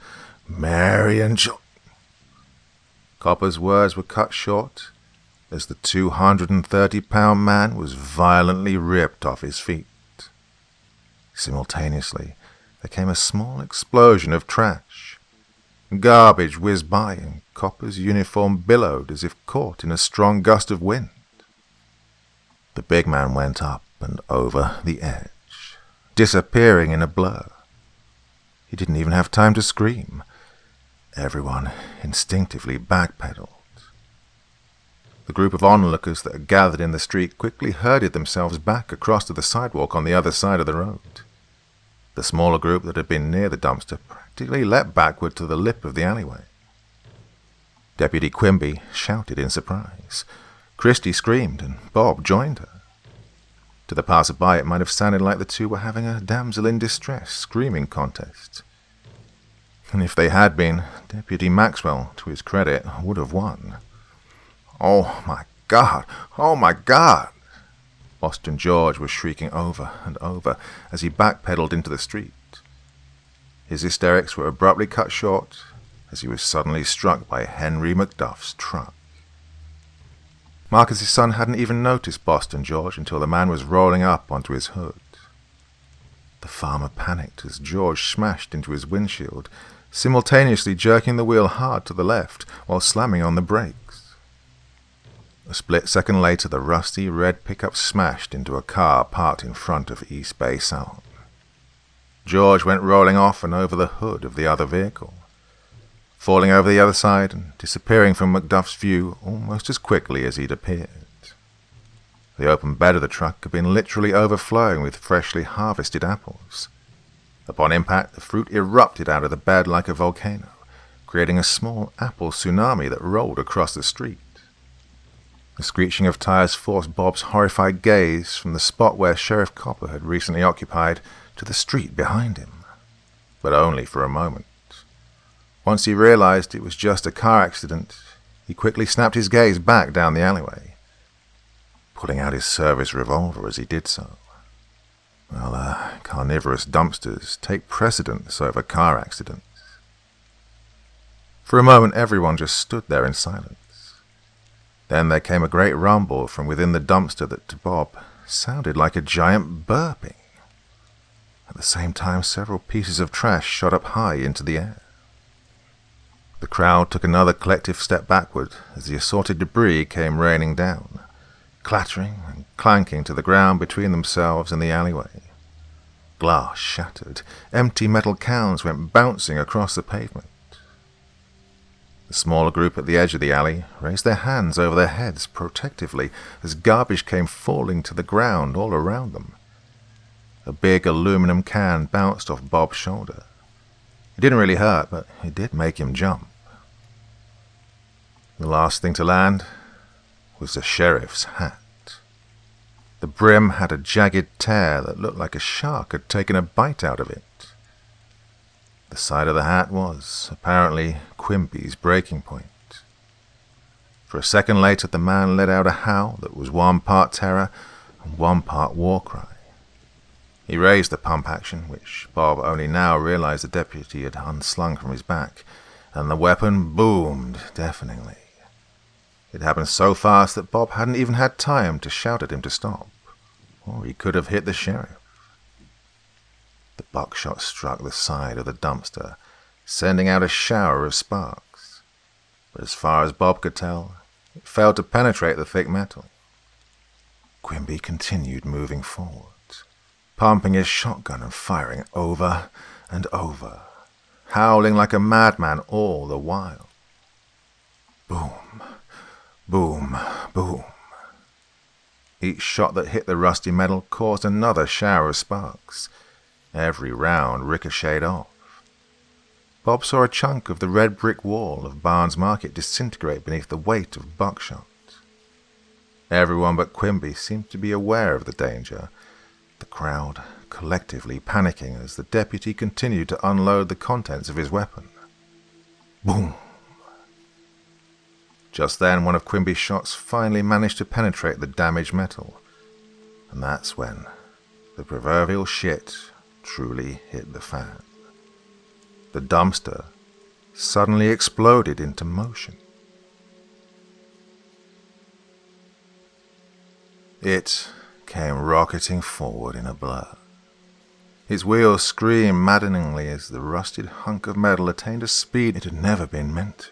Mary and Copper's words were cut short as the 230-pound man was violently ripped off his feet. Simultaneously, there came a small explosion of trash. Garbage whizzed by, and Copper's uniform billowed as if caught in a strong gust of wind. The big man went up and over the edge, disappearing in a blur. He didn't even have time to scream. Everyone instinctively backpedaled. The group of onlookers that had gathered in the street quickly herded themselves back across to the sidewalk on the other side of the road. The smaller group that had been near the dumpster practically leapt backward to the lip of the alleyway. Deputy Quimby shouted in surprise. Christie screamed, and Bob joined her. To the passer-by, it might have sounded like the two were having a damsel-in-distress screaming contest. And if they had been, Deputy Maxwell, to his credit, would have won. "Oh, my God! Oh, my God!" Boston George was shrieking over and over as he backpedaled into the street. His hysterics were abruptly cut short as he was suddenly struck by Henry Macduff's truck. Marcus's son hadn't even noticed Boston George until the man was rolling up onto his hood. The farmer panicked as George smashed into his windshield, simultaneously jerking the wheel hard to the left while slamming on the brakes. A split second later, the rusty red pickup smashed into a car parked in front of East Bay Salon. George went rolling off and over the hood of the other vehicle, falling over the other side and disappearing from Macduff's view almost as quickly as he'd appeared. The open bed of the truck had been literally overflowing with freshly harvested apples. Upon impact, the fruit erupted out of the bed like a volcano, creating a small apple tsunami that rolled across the street. The screeching of tires forced Bob's horrified gaze from the spot where Sheriff Copper had recently occupied to the street behind him, but only for a moment. Once he realized it was just a car accident, he quickly snapped his gaze back down the alleyway, pulling out his service revolver as he did so. Well, carnivorous dumpsters take precedence over car accidents. For a moment, everyone just stood there in silence. Then there came a great rumble from within the dumpster that to Bob sounded like a giant burping. At the same time, several pieces of trash shot up high into the air. The crowd took another collective step backward as the assorted debris came raining down, clattering and clanking to the ground between themselves and the alleyway. Glass shattered, empty metal cans went bouncing across the pavement. The smaller group at the edge of the alley raised their hands over their heads protectively as garbage came falling to the ground all around them. A big aluminum can bounced off Bob's shoulder. It didn't really hurt, but it did make him jump. The last thing to land was the sheriff's hat. The brim had a jagged tear that looked like a shark had taken a bite out of it. The side of the hat was, apparently, Quimby's breaking point. For a second later, the man let out a howl that was one part terror and one part war cry. He raised the pump action, which Bob only now realized the deputy had unslung from his back, and the weapon boomed deafeningly. It happened so fast that Bob hadn't even had time to shout at him to stop, or he could have hit the sheriff. The buckshot struck the side of the dumpster, sending out a shower of sparks, but as far as Bob could tell, it failed to penetrate the thick metal. Quimby continued moving forward, pumping his shotgun and firing over and over, howling like a madman all the while. Boom, boom, boom. Each shot that hit the rusty metal caused another shower of sparks. Every round ricocheted off. Bob saw a chunk of the red brick wall of Barnes Market disintegrate beneath the weight of buckshot. Everyone but Quimby seemed to be aware of the danger, the crowd collectively panicking as the deputy continued to unload the contents of his weapon. Boom! Just then, one of Quimby's shots finally managed to penetrate the damaged metal, and that's when the proverbial shit truly hit the fan. The dumpster suddenly exploded into motion. It came rocketing forward in a blur. Its wheels screamed maddeningly as the rusted hunk of metal attained a speed it had never been meant to.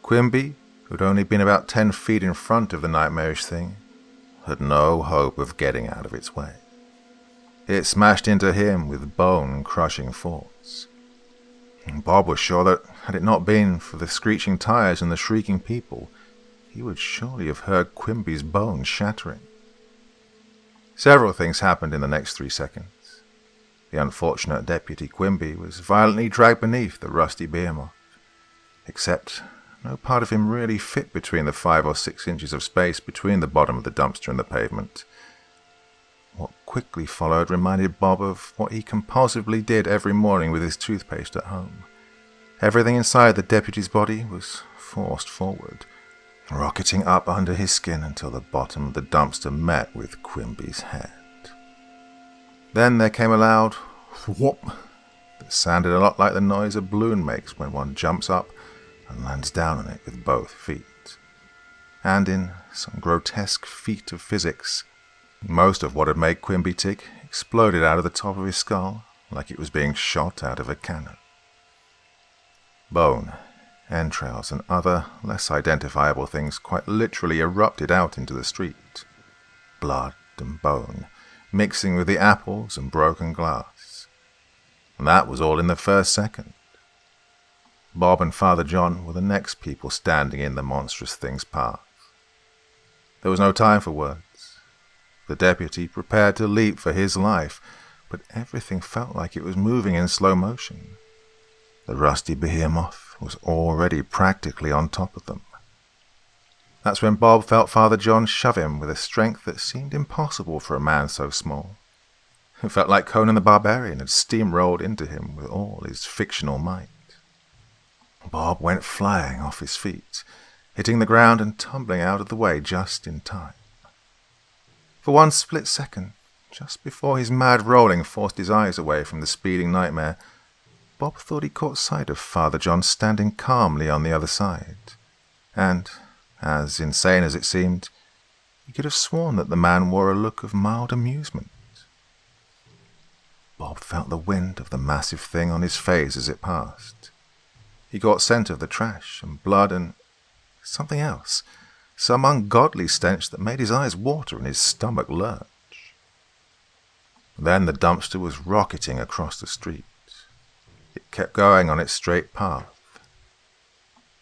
Quimby, who'd only been about 10 feet in front of the nightmarish thing, had no hope of getting out of its way. It smashed into him with bone-crushing force. Bob was sure that, had it not been for the screeching tires and the shrieking people, he would surely have heard Quimby's bones shattering. Several things happened in the next 3 seconds. The unfortunate Deputy Quimby was violently dragged beneath the rusty behemoth, except no part of him really fit between the 5 or 6 inches of space between the bottom of the dumpster and the pavement. What quickly followed reminded Bob of what he compulsively did every morning with his toothpaste at home. Everything inside the deputy's body was forced forward, rocketing up under his skin until the bottom of the dumpster met with Quimby's head. Then there came a loud whoop that sounded a lot like the noise a balloon makes when one jumps up and lands down on it with both feet. And in some grotesque feat of physics, most of what had made Quimby tick exploded out of the top of his skull like it was being shot out of a cannon. Bone, entrails, and other less identifiable things quite literally erupted out into the street. Blood and bone, mixing with the apples and broken glass. And that was all in the first second. Bob and Father John were the next people standing in the monstrous thing's path. There was no time for words. The deputy prepared to leap for his life, but everything felt like it was moving in slow motion. The rusty behemoth was already practically on top of them. That's when Bob felt Father John shove him with a strength that seemed impossible for a man so small. It felt like Conan the Barbarian had steamrolled into him with all his fictional might. Bob went flying off his feet, hitting the ground and tumbling out of the way just in time. For one split second, just before his mad rolling forced his eyes away from the speeding nightmare, Bob thought he caught sight of Father John standing calmly on the other side, and, as insane as it seemed, he could have sworn that the man wore a look of mild amusement. Bob felt the wind of the massive thing on his face as it passed. He got scent of the trash and blood and something else, some ungodly stench that made his eyes water and his stomach lurch. Then the dumpster was rocketing across the street. It kept going on its straight path.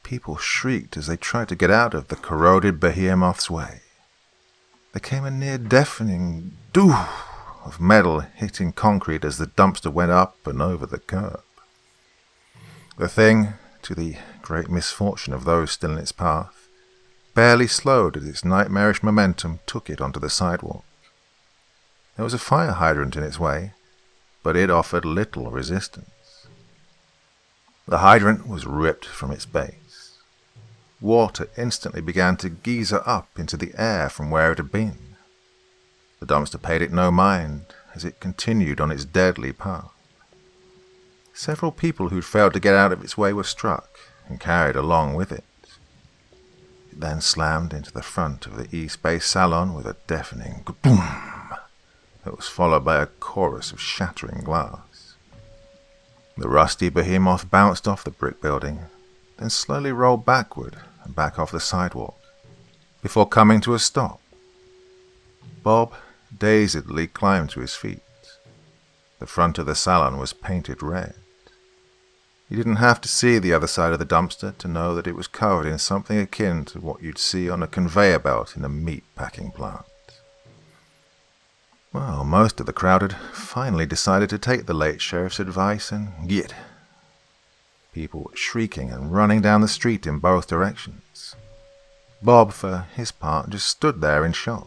People shrieked as they tried to get out of the corroded behemoth's way. There came a near-deafening doof of metal hitting concrete as the dumpster went up and over the curb. The thing, to the great misfortune of those still in its path, barely slowed as its nightmarish momentum took it onto the sidewalk. There was a fire hydrant in its way, but it offered little resistance. The hydrant was ripped from its base. Water instantly began to geyser up into the air from where it had been. The dumpster paid it no mind as it continued on its deadly path. Several people who'd failed to get out of its way were struck and carried along with it. It then slammed into the front of the East Bay salon with a deafening boom that was followed by a chorus of shattering glass. The rusty behemoth bounced off the brick building, then slowly rolled backward and back off the sidewalk, before coming to a stop. Bob dazedly climbed to his feet. The front of the salon was painted red. You didn't have to see the other side of the dumpster to know that it was covered in something akin to what you'd see on a conveyor belt in a meat-packing plant. Well, most of the crowd had finally decided to take the late sheriff's advice and git. People were shrieking and running down the street in both directions. Bob, for his part, just stood there in shock.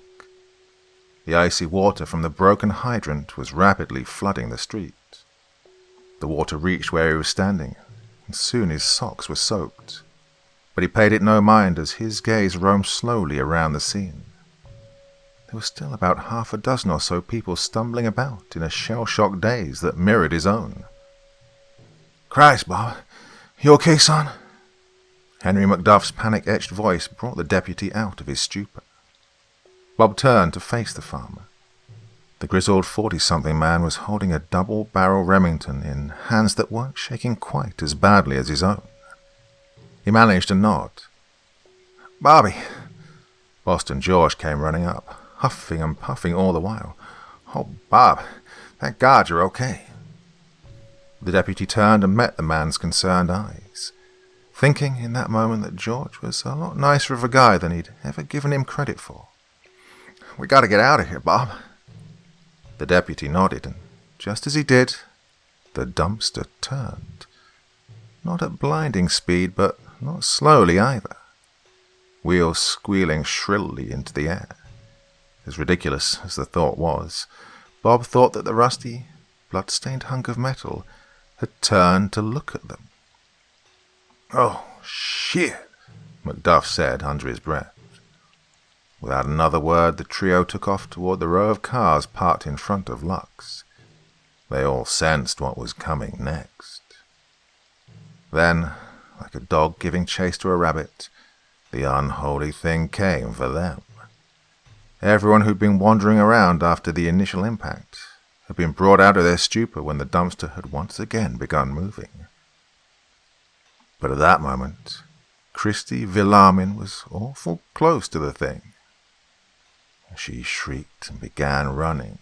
The icy water from the broken hydrant was rapidly flooding the street. The water reached where he was standing, and soon his socks were soaked. but he paid it no mind as his gaze roamed slowly around the scene. There were still about half a dozen or so people stumbling about in a shell-shocked daze that mirrored his own. "Christ, Bob, you okay, son?" Henry Macduff's panic-etched voice brought the deputy out of his stupor. Bob turned to face the farmer. The grizzled 40-something man was holding a double-barrel Remington in hands that weren't shaking quite as badly as his own. He managed to nod. "Bobby!" Boston George came running up, huffing and puffing all the while. "Oh, Bob, thank God you're okay." The deputy turned and met the man's concerned eyes, thinking in that moment that George was a lot nicer of a guy than he'd ever given him credit for. "We gotta get out of here, Bob." The deputy nodded, and just as he did, the dumpster turned. Not at blinding speed, but not slowly either. Wheels squealing shrilly into the air. As ridiculous as the thought was, Bob thought that the rusty, blood-stained hunk of metal had turned to look at them. "Oh, shit," Macduff said under his breath. Without another word, the trio took off toward the row of cars parked in front of Lux. They all sensed what was coming next. Then, like a dog giving chase to a rabbit, the unholy thing came for them. Everyone who'd been wandering around after the initial impact had been brought out of their stupor when the dumpster had once again begun moving. But at that moment, Christy Villarmin was awful close to the thing. She shrieked and began running,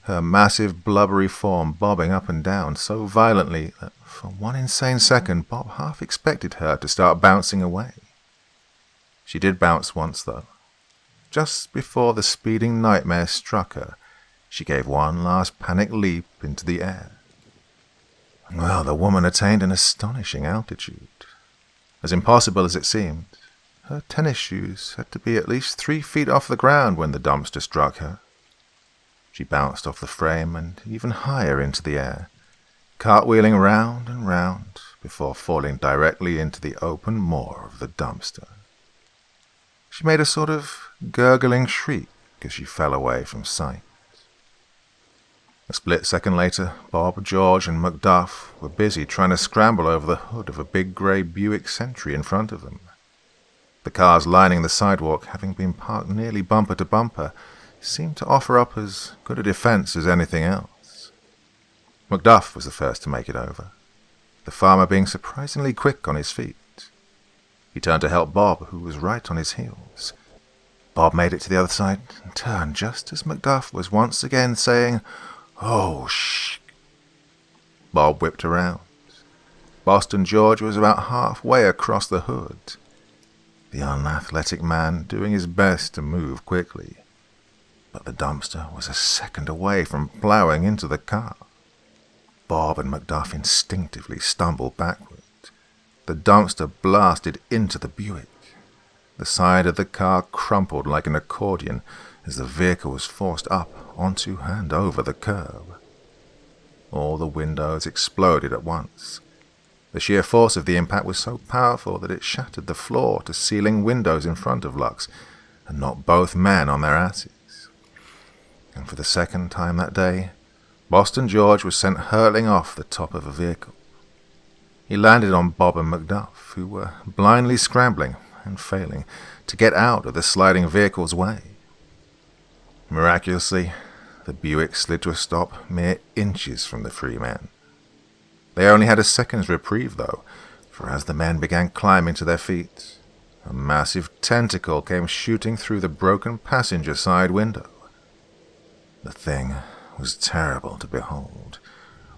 her massive blubbery form bobbing up and down so violently that for one insane second Bob half expected her to start bouncing away. She did bounce once, though. Just before the speeding nightmare struck her, she gave one last panic leap into the air. Well, the woman attained an astonishing altitude. As impossible as it seemed, her tennis shoes had to be at least 3 feet off the ground when the dumpster struck her. She bounced off the frame and even higher into the air, cartwheeling round and round before falling directly into the open maw of the dumpster. She made a sort of gurgling shriek as she fell away from sight. A split second later, Bob, George, and Macduff were busy trying to scramble over the hood of a big grey Buick Sentry in front of them. The cars lining the sidewalk, having been parked nearly bumper to bumper, seemed to offer up as good a defense as anything else. Macduff was the first to make it over, the farmer being surprisingly quick on his feet. He turned to help Bob, who was right on his heels. Bob made it to the other side and turned just as Macduff was once again saying, "Oh, shh." Bob whipped around. Boston George was about halfway across the hood, the unathletic man doing his best to move quickly. But the dumpster was a second away from plowing into the car. Bob and Macduff instinctively stumbled backward. The dumpster blasted into the Buick. The side of the car crumpled like an accordion as the vehicle was forced up onto and over the curb. All the windows exploded at once. The sheer force of the impact was so powerful that it shattered the floor-to-ceiling windows in front of Lux and knocked both men on their asses. And for the second time that day, Boston George was sent hurtling off the top of a vehicle. He landed on Bob and Macduff, who were blindly scrambling and failing to get out of the sliding vehicle's way. Miraculously, the Buick slid to a stop mere inches from the three men. They only had a second's reprieve, though, for as the men began climbing to their feet, a massive tentacle came shooting through the broken passenger side window. The thing was terrible to behold,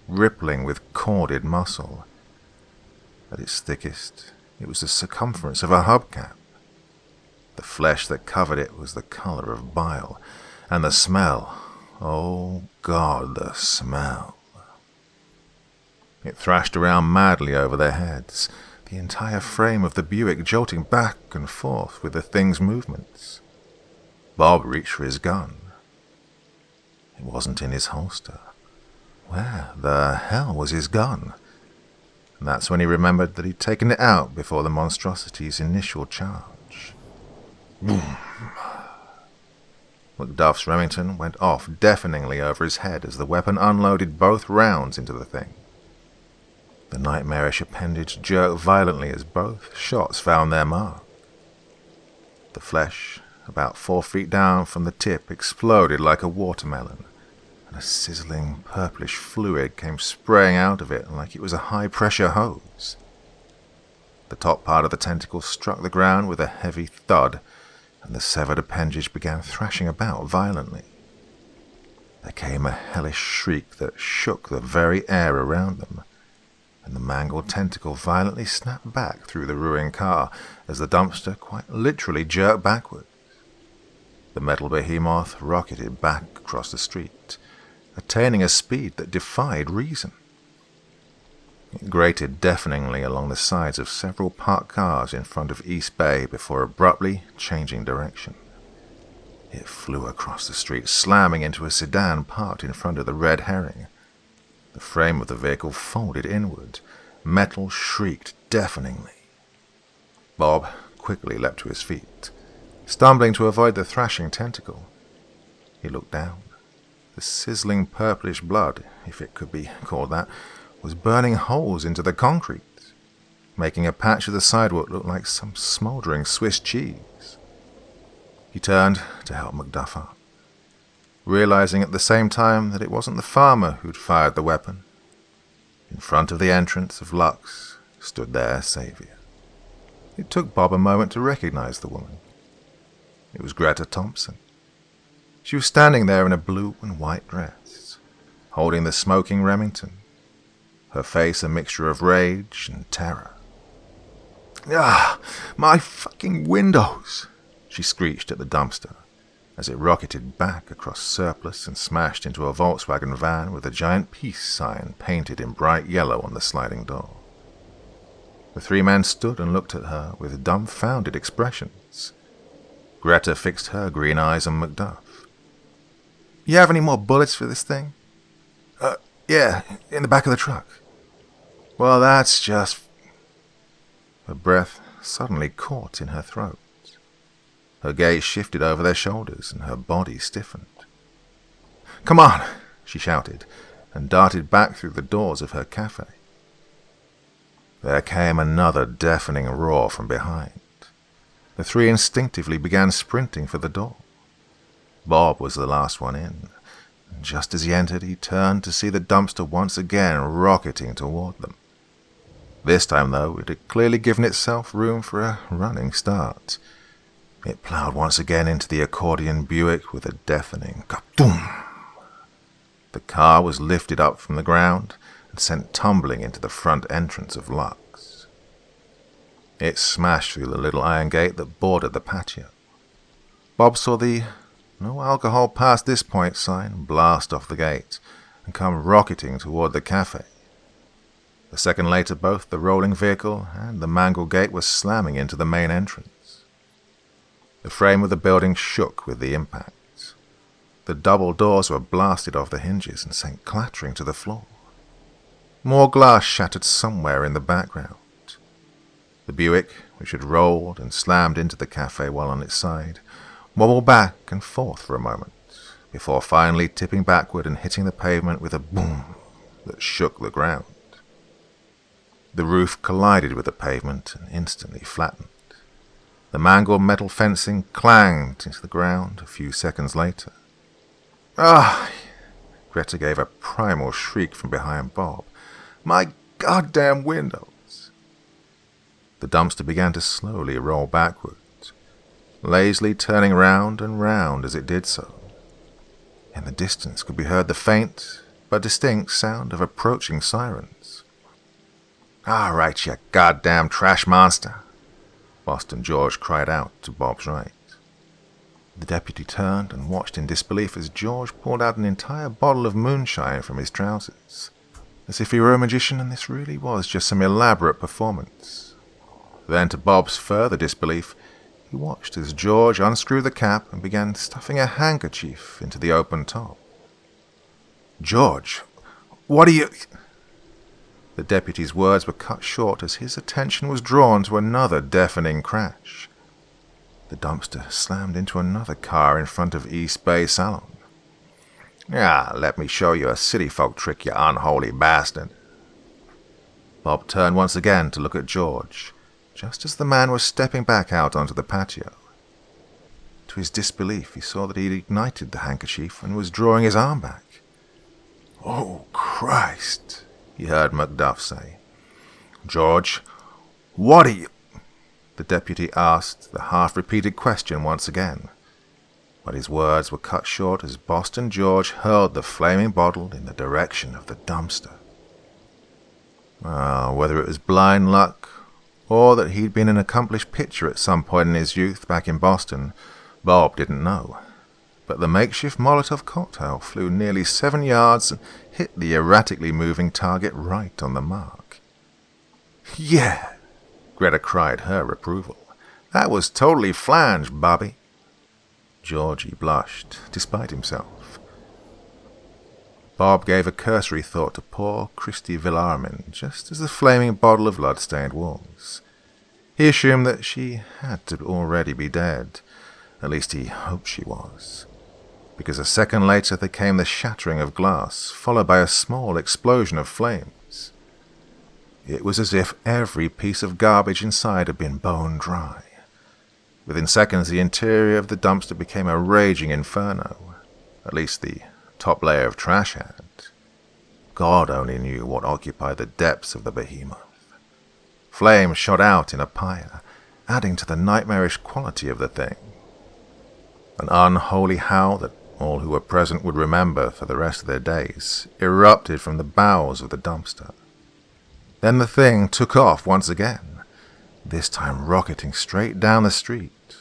rippling with corded muscle. At its thickest, it was the circumference of a hubcap. The flesh that covered it was the color of bile, and the smell, oh God, the smell. It thrashed around madly over their heads, the entire frame of the Buick jolting back and forth with the thing's movements. Bob reached for his gun. It wasn't in his holster. Where the hell was his gun? and that's when he remembered that he'd taken it out before the monstrosity's initial charge. Boom! Macduff's Remington went off deafeningly over his head as the weapon unloaded both rounds into the thing. The nightmarish appendage jerked violently as both shots found their mark. The flesh, about 4 feet down from the tip, exploded like a watermelon, and a sizzling purplish fluid came spraying out of it like it was a high-pressure hose. The top part of the tentacle struck the ground with a heavy thud, and the severed appendage began thrashing about violently. There came a hellish shriek that shook the very air around them, and the mangled tentacle violently snapped back through the ruined car as the dumpster quite literally jerked backwards. The metal behemoth rocketed back across the street, attaining a speed that defied reason. It grated deafeningly along the sides of several parked cars in front of East Bay before abruptly changing direction. It flew across the street, slamming into a sedan parked in front of the Red Herring. The frame of the vehicle folded inward. Metal shrieked deafeningly. Bob quickly leapt to his feet, stumbling to avoid the thrashing tentacle. He looked down. The sizzling purplish blood, if it could be called that, was burning holes into the concrete, making a patch of the sidewalk look like some smouldering Swiss cheese. He turned to help Macduff up, realizing at the same time that it wasn't the farmer who'd fired the weapon. In front of the entrance of Lux stood their savior. It took Bob a moment to recognize the woman. It was Greta Thompson. She was standing there in a blue and white dress, holding the smoking Remington, her face a mixture of rage and terror. "Ah, my fucking windows!" she screeched at the dumpster as it rocketed back across surplus and smashed into a Volkswagen van with a giant peace sign painted in bright yellow on the sliding door. The three men stood and looked at her with dumbfounded expressions. Greta fixed her green eyes on Macduff. "You have any more bullets for this thing?" Yeah, in the back of the truck." "Well, that's just..." Her breath suddenly caught in her throat. Her gaze shifted over their shoulders, and her body stiffened. "Come on!" she shouted, and darted back through the doors of her cafe. There came another deafening roar from behind. The three instinctively began sprinting for the door. Bob was the last one in. Just as he entered, he turned to see the dumpster once again rocketing toward them. This time, though, it had clearly given itself room for a running start. It plowed once again into the accordion Buick with a deafening ka-boom. The car was lifted up from the ground and sent tumbling into the front entrance of Lux. It smashed through the little iron gate that bordered the patio. Bob saw the "No alcohol past this point" sign blast off the gate and come rocketing toward the cafe. A second later, both the rolling vehicle and the mangled gate were slamming into the main entrance. The frame of the building shook with the impact. The double doors were blasted off the hinges and sent clattering to the floor. More glass shattered somewhere in the background. The Buick, which had rolled and slammed into the cafe while on its side, wobbled back and forth for a moment, before finally tipping backward and hitting the pavement with a boom that shook the ground. The roof collided with the pavement and instantly flattened. The mangled metal fencing clanged into the ground a few seconds later. "Ah!" Greta gave a primal shriek from behind Bob. "My goddamn windows!" The dumpster began to slowly roll backwards, lazily turning round and round as it did so. In the distance could be heard the faint but distinct sound of approaching sirens. "All right, you goddamn trash monster!" Boston George cried out to Bob's right. The deputy turned and watched in disbelief as George pulled out an entire bottle of moonshine from his trousers, as if he were a magician and this really was just some elaborate performance. Then, to Bob's further disbelief, he watched as George unscrewed the cap and began stuffing a handkerchief into the open top. "George, what are you..." The deputy's words were cut short as his attention was drawn to another deafening crash. The dumpster slammed into another car in front of East Bay Salon. "Ah, let me show you a city folk trick, you unholy bastard." Bob turned once again to look at George, just as the man was stepping back out onto the patio. To his disbelief, he saw that he'd ignited the handkerchief and was drawing his arm back. "Oh, Christ," he heard Macduff say. "George, what are you—" The deputy asked the half-repeated question once again, but his words were cut short as Boston George hurled the flaming bottle in the direction of the dumpster. Whether it was blind luck, or that he'd been an accomplished pitcher at some point in his youth back in Boston, Bob didn't know. But the makeshift Molotov cocktail flew nearly 7 yards and hit the erratically moving target right on the mark. "Yeah!" Greta cried her approval. "That was totally flanged, Bobby." Georgie blushed, despite himself. Bob gave a cursory thought to poor Christy Villarmin just as the flaming bottle of blood stained walls. He assumed that she had to already be dead. At least he hoped she was. Because a second later there came the shattering of glass, followed by a small explosion of flames. It was as if every piece of garbage inside had been bone dry. Within seconds, the interior of the dumpster became a raging inferno. At least the top layer of trash had. God only knew what occupied the depths of the behemoth. Flames shot out in a pyre, adding to the nightmarish quality of the thing. An unholy howl that all who were present would remember for the rest of their days erupted from the bowels of the dumpster. Then the thing took off once again, this time rocketing straight down the street,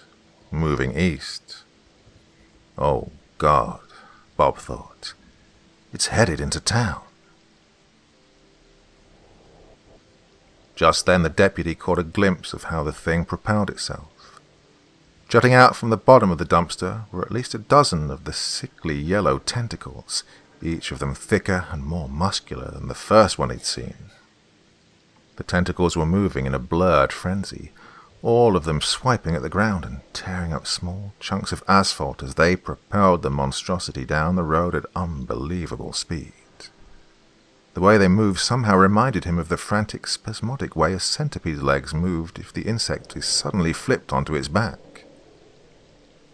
moving east. Oh, God, Bob thought. It's headed into town. Just then the deputy caught a glimpse of how the thing propelled itself. Jutting out from the bottom of the dumpster were at least a dozen of the sickly yellow tentacles, each of them thicker and more muscular than the first one he'd seen. The tentacles were moving in a blurred frenzy, all of them swiping at the ground and tearing up small chunks of asphalt as they propelled the monstrosity down the road at unbelievable speed. The way they moved somehow reminded him of the frantic, spasmodic way a centipede's legs moved if the insect is suddenly flipped onto its back.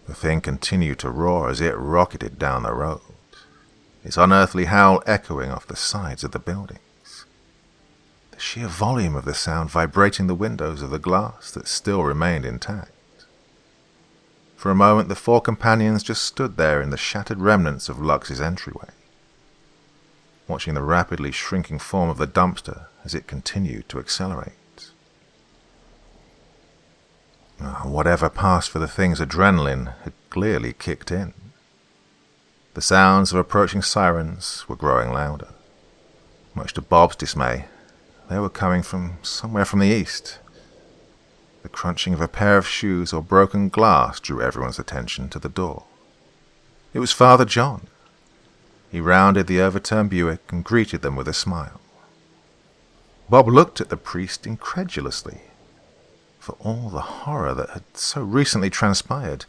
The thing continued to roar as it rocketed down the road, its unearthly howl echoing off the sides of the buildings. The sheer volume of the sound vibrating the windows of the glass that still remained intact. For a moment the four companions just stood there in the shattered remnants of Lux's entryway, watching the rapidly shrinking form of the dumpster as it continued to accelerate. Whatever passed for the thing's adrenaline had clearly kicked in. The sounds of approaching sirens were growing louder. Much to Bob's dismay, they were coming from somewhere from the east. The crunching of a pair of shoes or broken glass drew everyone's attention to the door. It was Father John. He rounded the overturned Buick and greeted them with a smile. Bob looked at the priest incredulously. For all the horror that had so recently transpired,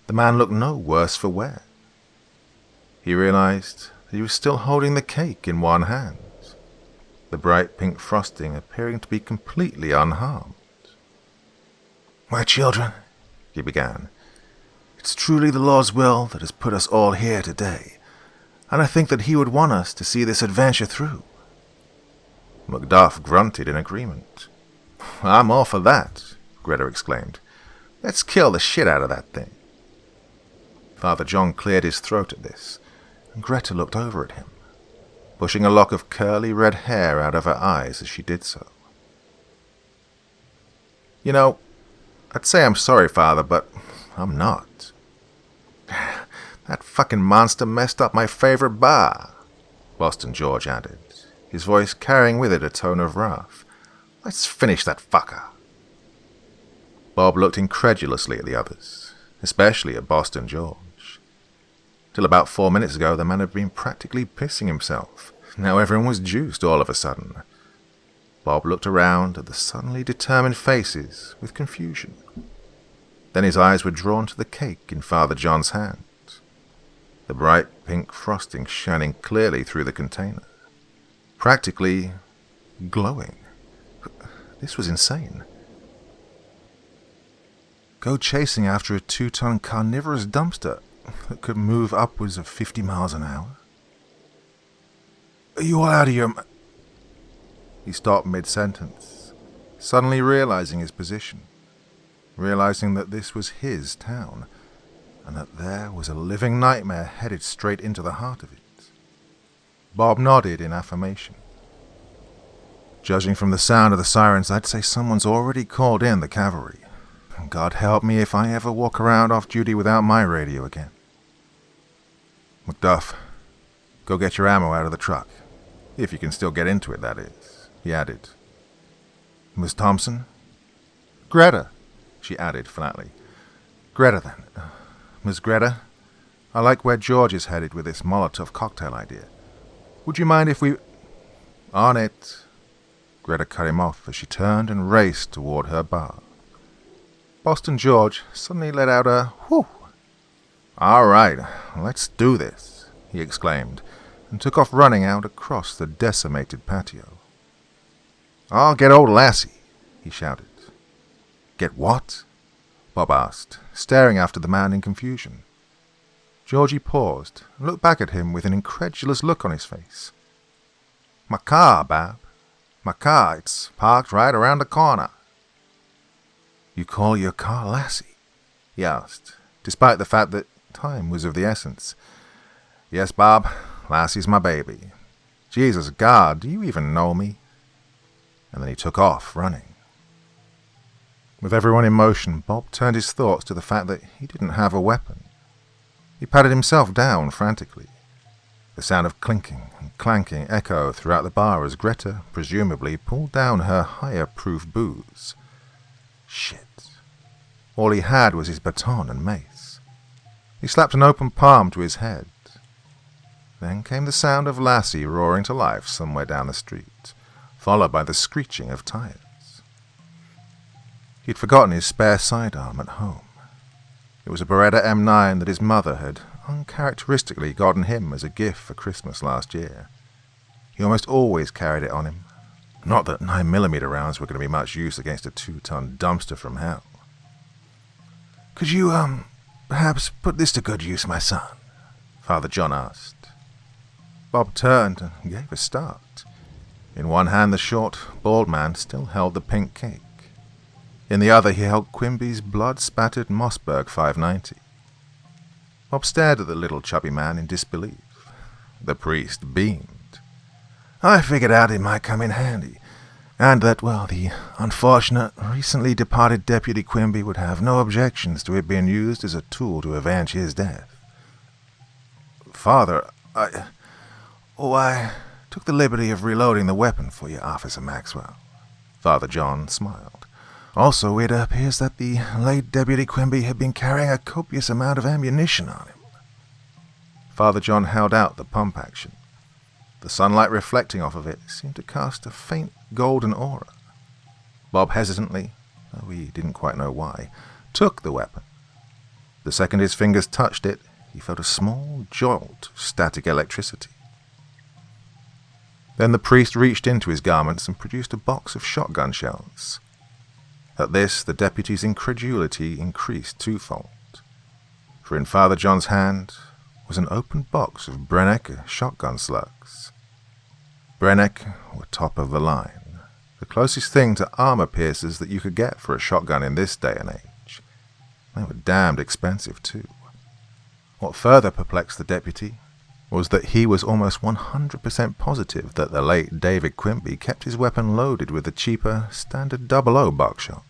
the man looked no worse for wear. He realized that he was still holding the cake in one hand, the bright pink frosting appearing to be completely unharmed. "My children," he began, "it's truly the Lord's will that has put us all here today, and I think that he would want us to see this adventure through." Macduff grunted in agreement. "I'm all for that," Greta exclaimed. "Let's kill the shit out of that thing." Father John cleared his throat at this, and Greta looked over at him, pushing a lock of curly red hair out of her eyes as she did so. "You know, I'd say I'm sorry, Father, but I'm not. That fucking monster messed up my favorite bar," Boston George added, his voice carrying with it a tone of wrath. "Let's finish that fucker." Bob looked incredulously at the others, especially at Boston George. Till about 4 minutes ago, the man had been practically pissing himself. Now everyone was juiced all of a sudden. Bob looked around at the suddenly determined faces with confusion. Then his eyes were drawn to the cake in Father John's hand, the bright pink frosting shining clearly through the container, practically glowing. This was insane. Go chasing after a 2-ton carnivorous dumpster that could move upwards of 50 miles an hour? Are you all out of your... He stopped mid-sentence, suddenly realizing his position, realizing that this was his town, and that there was a living nightmare headed straight into the heart of it. Bob nodded in affirmation. Judging from the sound of the sirens, I'd say someone's already called in the cavalry. God help me if I ever walk around off duty without my radio again. McDuff, go get your ammo out of the truck. If you can still get into it, that is, he added. Miss Thompson? Greta, she added flatly. Greta, then. Miss Greta, I like where George is headed with this Molotov cocktail idea. Would you mind if we... On it. Greta cut him off as she turned and raced toward her bar. Boston George suddenly let out a whew. All right, let's do this, he exclaimed, and took off running out across the decimated patio. I'll get old Lassie, he shouted. Get what? Bob asked, staring after the man in confusion. Georgie paused and looked back at him with an incredulous look on his face. My car, Bob. My car, it's parked right around the corner. You call your car Lassie? He asked, despite the fact that time was of the essence. Yes, Bob, Lassie's my baby. Jesus God, do you even know me? And then he took off, running. With everyone in motion, Bob turned his thoughts to the fact that he didn't have a weapon. He patted himself down frantically. The sound of clinking and clanking echoed throughout the bar as Greta presumably pulled down her higher-proof booze. Shit. All he had was his baton and mace. He slapped an open palm to his head. Then came the sound of Lassie roaring to life somewhere down the street, followed by the screeching of tires. He'd forgotten his spare sidearm at home. It was a Beretta M9 that his mother had uncharacteristically gotten him as a gift for Christmas last year. He almost always carried it on him. Not that 9mm rounds were going to be much use against a 2-ton dumpster from hell. Could you, perhaps put this to good use, my son? Father John asked. Bob turned and gave a start. In one hand, the short, bald man still held the pink cake. In the other, he held Quimby's blood-spattered Mossberg 590. Bob stared at the little chubby man in disbelief. The priest beamed. I figured out it might come in handy, and that, well, the unfortunate, recently departed Deputy Quimby would have no objections to it being used as a tool to avenge his death. Father, I took the liberty of reloading the weapon for you, Officer Maxwell. Father John smiled. Also, it appears that the late Deputy Quimby had been carrying a copious amount of ammunition on him. Father John held out the pump action. The sunlight reflecting off of it seemed to cast a faint golden aura. Bob hesitantly, though he didn't quite know why, took the weapon. The second his fingers touched it, he felt a small jolt of static electricity. Then the priest reached into his garments and produced a box of shotgun shells. At this, the deputy's incredulity increased twofold, for in Father John's hand was an open box of Brenneck shotgun slugs. Brenneck were top of the line, the closest thing to armor piercers that you could get for a shotgun in this day and age. They were damned expensive, too. What further perplexed the deputy was that he was almost 100% positive that the late David Quimby kept his weapon loaded with the cheaper standard 00 buckshot.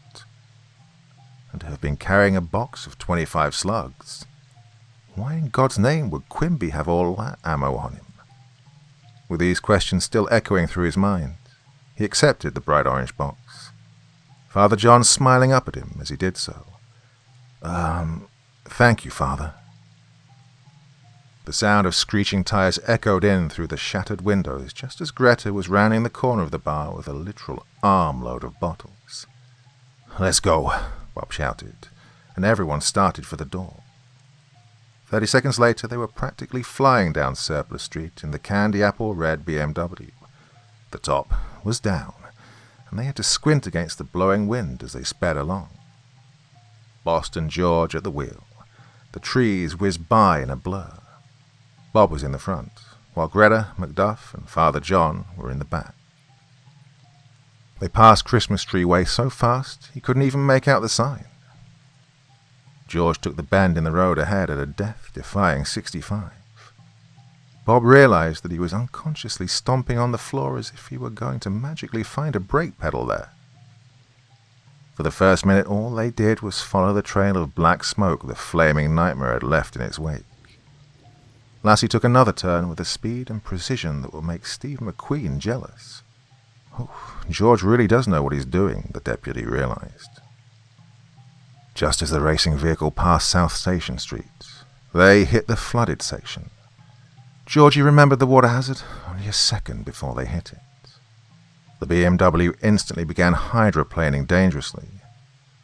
And to have been carrying a box of 25 slugs, why in God's name would Quimby have all that ammo on him? With these questions still echoing through his mind, he accepted the bright orange box, Father John smiling up at him as he did so. Thank you, Father. The sound of screeching tires echoed in through the shattered windows just as Greta was rounding the corner of the bar with a literal armload of bottles. "Let's go," Bob shouted, and everyone started for the door. 30 seconds later, they were practically flying down Surplus Street in the candy apple red BMW. The top was down, and they had to squint against the blowing wind as they sped along. Boston George at the wheel. The trees whizzed by in a blur. Bob was in the front, while Greta, Macduff, and Father John were in the back. They passed Christmas Tree Way so fast he couldn't even make out the sign. George took the bend in the road ahead at a death-defying 65. Bob realized that he was unconsciously stomping on the floor as if he were going to magically find a brake pedal there. For the first minute, all they did was follow the trail of black smoke the flaming nightmare had left in its wake. Lassie took another turn with a speed and precision that will make Steve McQueen jealous. Oh, George really does know what he's doing, the deputy realized. Just as the racing vehicle passed South Station Street, they hit the flooded section. Georgie remembered the water hazard only a second before they hit it. The BMW instantly began hydroplaning dangerously.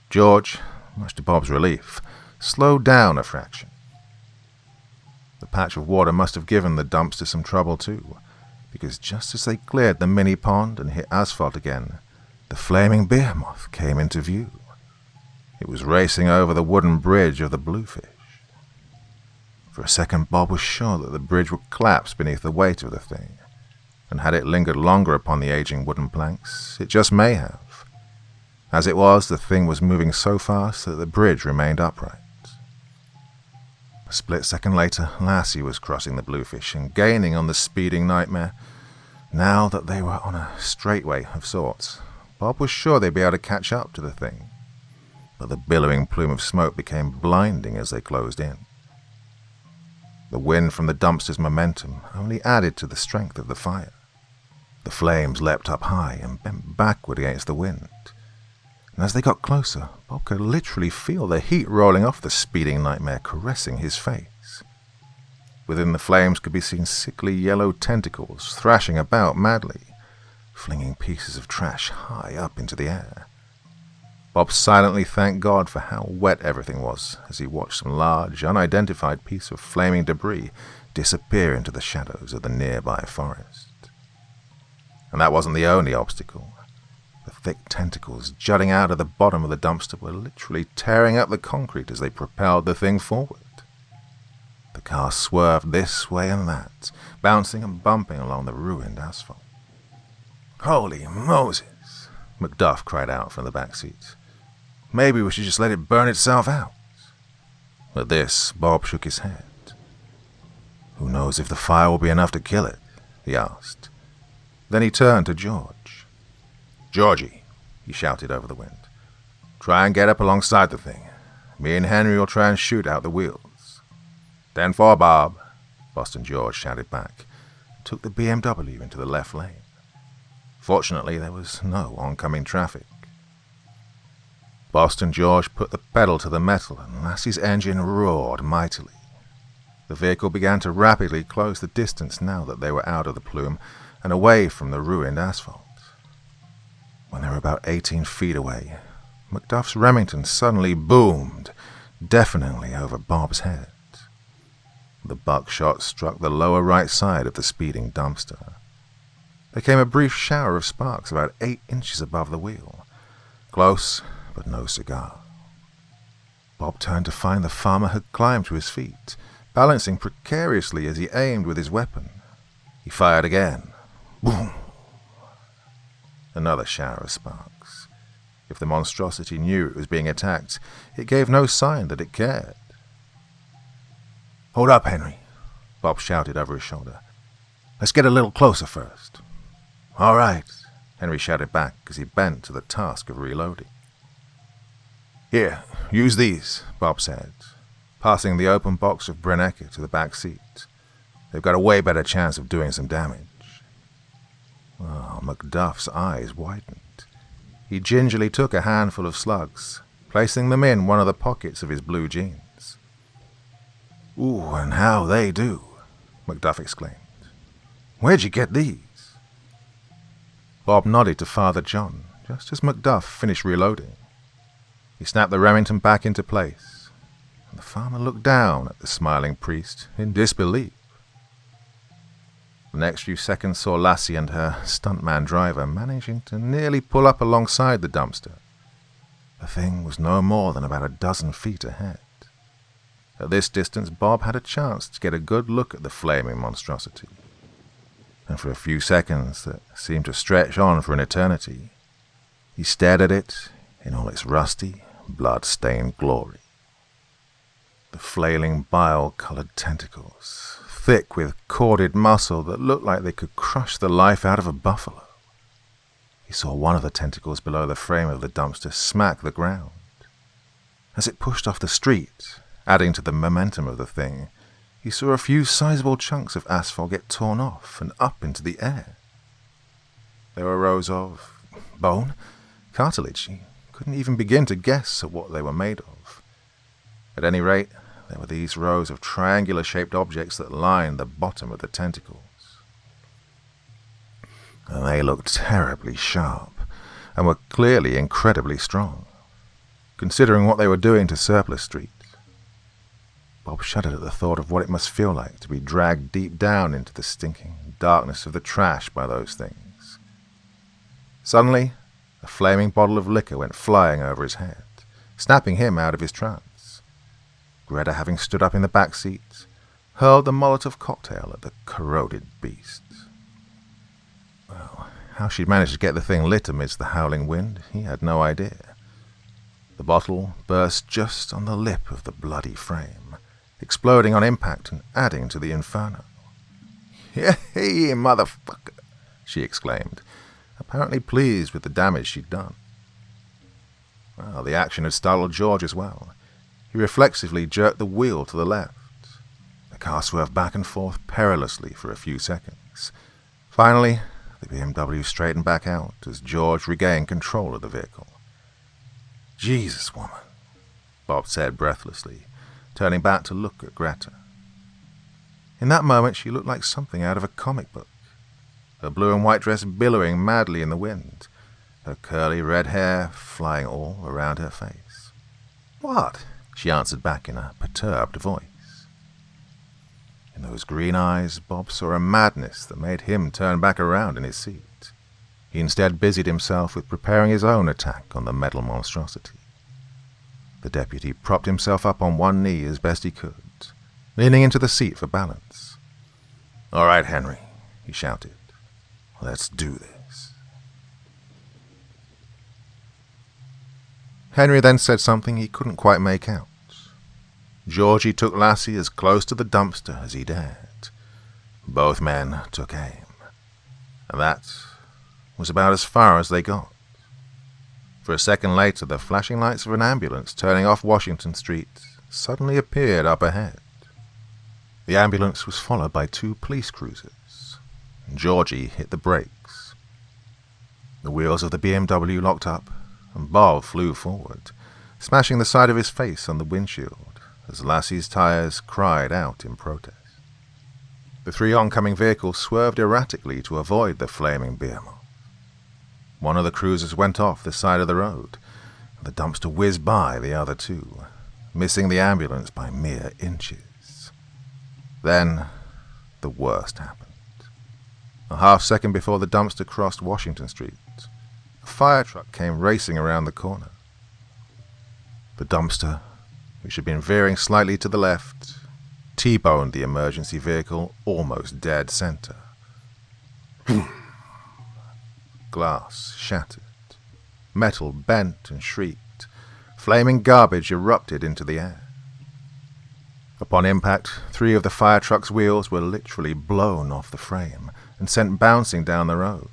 George, much to Bob's relief, slowed down a fraction. The patch of water must have given the dumpster some trouble too, because just as they cleared the mini pond and hit asphalt again, the flaming behemoth came into view. It was racing over the wooden bridge of the Bluefish. For a second, Bob was sure that the bridge would collapse beneath the weight of the thing, and had it lingered longer upon the aging wooden planks, it just may have. As it was, the thing was moving so fast that the bridge remained upright. A split second later, Lassie was crossing the Bluefish and gaining on the speeding nightmare. Now that they were on a straightway of sorts, Bob was sure they'd be able to catch up to the thing. But the billowing plume of smoke became blinding as they closed in. The wind from the dumpster's momentum only added to the strength of the fire. The flames leapt up high and bent backward against the wind. And as they got closer, Bob could literally feel the heat rolling off the speeding nightmare caressing his face. Within the flames could be seen sickly yellow tentacles thrashing about madly, flinging pieces of trash high up into the air. Bob silently thanked God for how wet everything was as he watched some large, unidentified piece of flaming debris disappear into the shadows of the nearby forest. And that wasn't the only obstacle. The thick tentacles jutting out of the bottom of the dumpster were literally tearing up the concrete as they propelled the thing forward. The car swerved this way and that, bouncing and bumping along the ruined asphalt. "Holy Moses!" Macduff cried out from the back seat. "Maybe we should just let it burn itself out." At this, Bob shook his head. "Who knows if the fire will be enough to kill it?" he asked. Then he turned to George. "Georgie," he shouted over the wind, "try and get up alongside the thing. Me and Henry will try and shoot out the wheels." "10-4, Bob," Boston George shouted back, and took the BMW into the left lane. Fortunately, there was no oncoming traffic. Boston George put the pedal to the metal, and Lassie's engine roared mightily. The vehicle began to rapidly close the distance now that they were out of the plume and away from the ruined asphalt. When they were about 18 feet away, Macduff's Remington suddenly boomed, deafeningly over Bob's head. The buckshot struck the lower right side of the speeding dumpster. There came a brief shower of sparks about 8 inches above the wheel. Close, but no cigar. Bob turned to find the farmer had climbed to his feet, balancing precariously as he aimed with his weapon. He fired again. Boom! Another shower of sparks. If the monstrosity knew it was being attacked, it gave no sign that it cared. "Hold up, Henry," Bob shouted over his shoulder. "Let's get a little closer first." "All right," Henry shouted back as he bent to the task of reloading. "Here, use these," Bob said, passing the open box of Brennecke to the back seat. "They've got a way better chance of doing some damage." Oh, Macduff's eyes widened. He gingerly took a handful of slugs, placing them in one of the pockets of his blue jeans. "Ooh, and how they do," Macduff exclaimed. "Where'd you get these?" Bob nodded to Father John, just as Macduff finished reloading. He snapped the Remington back into place, and the farmer looked down at the smiling priest in disbelief. The next few seconds saw Lassie and her stuntman driver managing to nearly pull up alongside the dumpster. The thing was no more than about a dozen feet ahead. At this distance, Bob had a chance to get a good look at the flaming monstrosity. And for a few seconds that seemed to stretch on for an eternity, he stared at it in all its rusty, blood-stained glory. The flailing bile-colored tentacles, thick with corded muscle that looked like they could crush the life out of a buffalo. He saw one of the tentacles below the frame of the dumpster smack the ground. As it pushed off the street, adding to the momentum of the thing, he saw a few sizable chunks of asphalt get torn off and up into the air. There were rows of bone, cartilage. He couldn't even begin to guess at what they were made of. At any rate, there were these rows of triangular-shaped objects that lined the bottom of the tentacles. And they looked terribly sharp, and were clearly incredibly strong, considering what they were doing to Surplus Street. Bob shuddered at the thought of what it must feel like to be dragged deep down into the stinking darkness of the trash by those things. Suddenly, a flaming bottle of liquor went flying over his head, snapping him out of his trance. Greta, having stood up in the back seat, hurled the Molotov cocktail at the corroded beast. Well, how she'd managed to get the thing lit amidst the howling wind, he had no idea. The bottle burst just on the lip of the bloody frame, exploding on impact and adding to the inferno. "Hey, motherfucker!" she exclaimed, apparently pleased with the damage she'd done. Well, the action had startled George as well. He reflexively jerked the wheel to the left. The car swerved back and forth perilously for a few seconds. Finally, the BMW straightened back out as George regained control of the vehicle. "Jesus, woman," Bob said breathlessly, turning back to look at Greta. In that moment, she looked like something out of a comic book, her blue and white dress billowing madly in the wind, her curly red hair flying all around her face. "What?" she answered back in a perturbed voice. In those green eyes, Bob saw a madness that made him turn back around in his seat. He instead busied himself with preparing his own attack on the metal monstrosity. The deputy propped himself up on one knee as best he could, leaning into the seat for balance. "All right, Henry," he shouted. "Let's do this." Henry then said something he couldn't quite make out. Georgie took Lassie as close to the dumpster as he dared. Both men took aim, and that was about as far as they got. For a second later, the flashing lights of an ambulance turning off Washington Street suddenly appeared up ahead. The ambulance was followed by 2 police cruisers. Georgie hit the brakes. The wheels of the BMW locked up, and Bob flew forward, smashing the side of his face on the windshield as Lassie's tires cried out in protest. The 3 oncoming vehicles swerved erratically to avoid the flaming behemoth. One of the cruisers went off the side of the road, and the dumpster whizzed by the other 2, missing the ambulance by mere inches. Then, the worst happened. A half-second before the dumpster crossed Washington Street, a fire truck came racing around the corner. The dumpster, which had been veering slightly to the left, T-boned the emergency vehicle almost dead center. Glass shattered, metal bent and shrieked, flaming garbage erupted into the air. Upon impact, 3 of the fire truck's wheels were literally blown off the frame and sent bouncing down the road.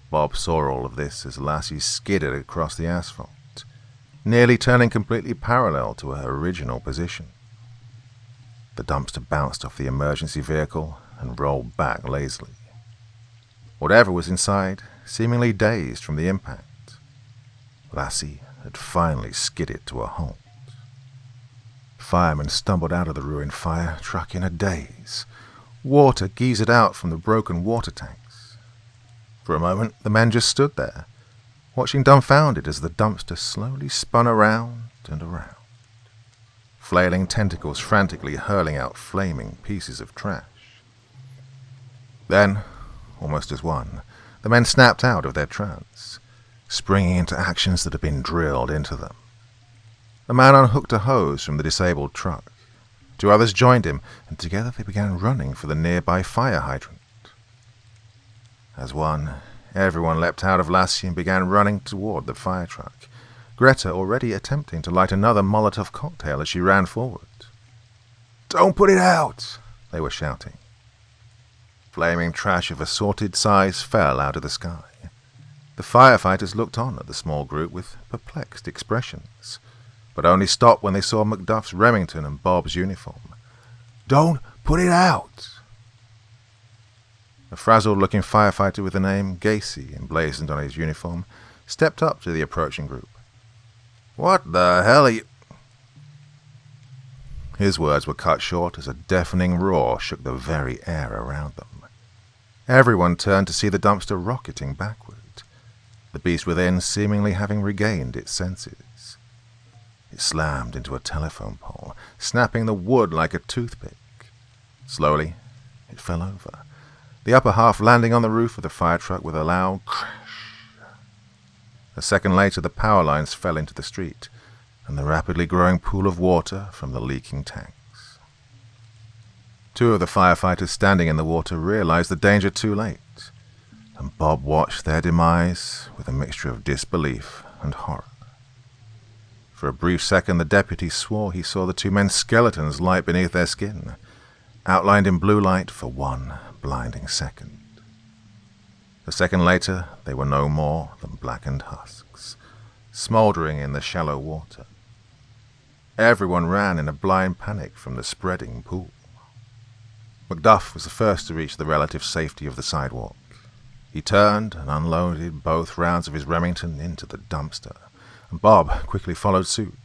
Bob saw all of this as Lassie skidded across the asphalt, nearly turning completely parallel to her original position. The dumpster bounced off the emergency vehicle and rolled back lazily. Whatever was inside, seemingly dazed from the impact, Lassie had finally skidded to a halt. Firemen stumbled out of the ruined fire truck in a daze. Water geysered out from the broken water tanks. For a moment, the men just stood there, watching dumbfounded as the dumpster slowly spun around and around, flailing tentacles frantically hurling out flaming pieces of trash. Then, almost as one, the men snapped out of their trance, springing into actions that had been drilled into them. A man unhooked a hose from the disabled truck. 2 others joined him, and together they began running for the nearby fire hydrant. As one, everyone leapt out of Lassie and began running toward the fire truck, Greta already attempting to light another Molotov cocktail as she ran forward. "Don't put it out!" they were shouting. Flaming trash of assorted size fell out of the sky. The firefighters looked on at the small group with perplexed expressions, but only stopped when they saw Macduff's Remington and Bob's uniform. "Don't put it out!" A frazzled-looking firefighter with the name Gacy emblazoned on his uniform stepped up to the approaching group. "What the hell are you—" His words were cut short as a deafening roar shook the very air around them. Everyone turned to see the dumpster rocketing backward, the beast within seemingly having regained its senses. It slammed into a telephone pole, snapping the wood like a toothpick. Slowly, it fell over, the upper half landing on the roof of the fire truck with a loud crash. A second later, the power lines fell into the street, and the rapidly growing pool of water from the leaking tanks. 2 of the firefighters standing in the water realized the danger too late, and Bob watched their demise with a mixture of disbelief and horror. For a brief second, the deputy swore he saw the 2 men's skeletons light beneath their skin, outlined in blue light for one blinding second. A second later, they were no more than blackened husks, smoldering in the shallow water. Everyone ran in a blind panic from the spreading pool. Macduff was the first to reach the relative safety of the sidewalk. He turned and unloaded both rounds of his Remington into the dumpster, and Bob quickly followed suit.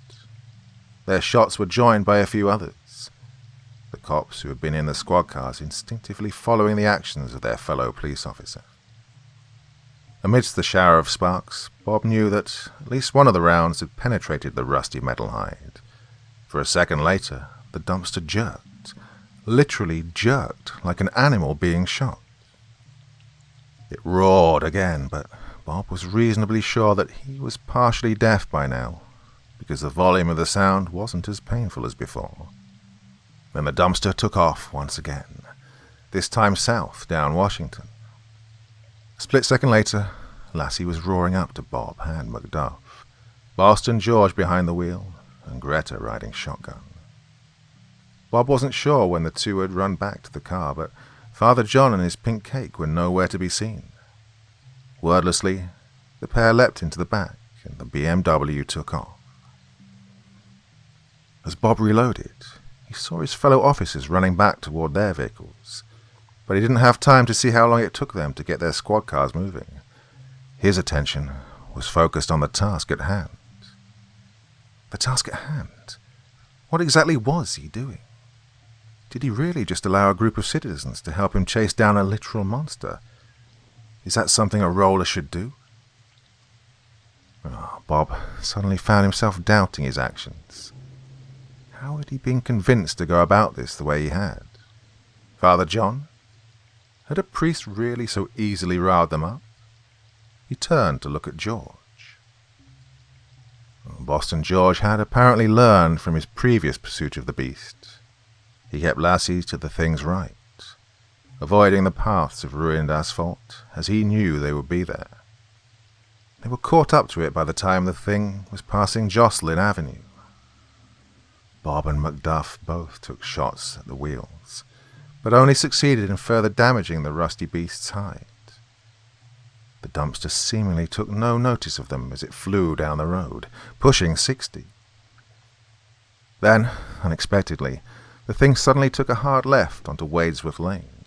Their shots were joined by a few others, the cops who had been in the squad cars instinctively following the actions of their fellow police officer. Amidst the shower of sparks, Bob knew that at least one of the rounds had penetrated the rusty metal hide. For a second later, the dumpster jerked, literally jerked like an animal being shot. It roared again, but Bob was reasonably sure that he was partially deaf by now, because the volume of the sound wasn't as painful as before. Then the dumpster took off once again, this time south down Washington. A split second later, Lassie was roaring up to Bob and Macduff, Boston George behind the wheel, and Greta riding shotgun. Bob wasn't sure when the 2 had run back to the car, but Father John and his pink cake were nowhere to be seen. Wordlessly, the pair leapt into the back, and the BMW took off. As Bob reloaded, he saw his fellow officers running back toward their vehicles, but he didn't have time to see how long it took them to get their squad cars moving. His attention was focused on the task at hand. The task at hand? What exactly was he doing? Did he really just allow a group of citizens to help him chase down a literal monster? Is that something a roller should do? Bob suddenly found himself doubting his actions. How had he been convinced to go about this the way he had? Father John? Had a priest really so easily riled them up? He turned to look at George. Boston George had apparently learned from his previous pursuit of the beast. He kept Lassie to the things right, avoiding the paths of ruined asphalt, as he knew they would be there. They were caught up to it by the time the thing was passing Jocelyn Avenue. Bob and Macduff both took shots at the wheels, but only succeeded in further damaging the rusty beast's hide. The dumpster seemingly took no notice of them as it flew down the road, pushing 60. Then, unexpectedly, the thing suddenly took a hard left onto Wadesworth Lane,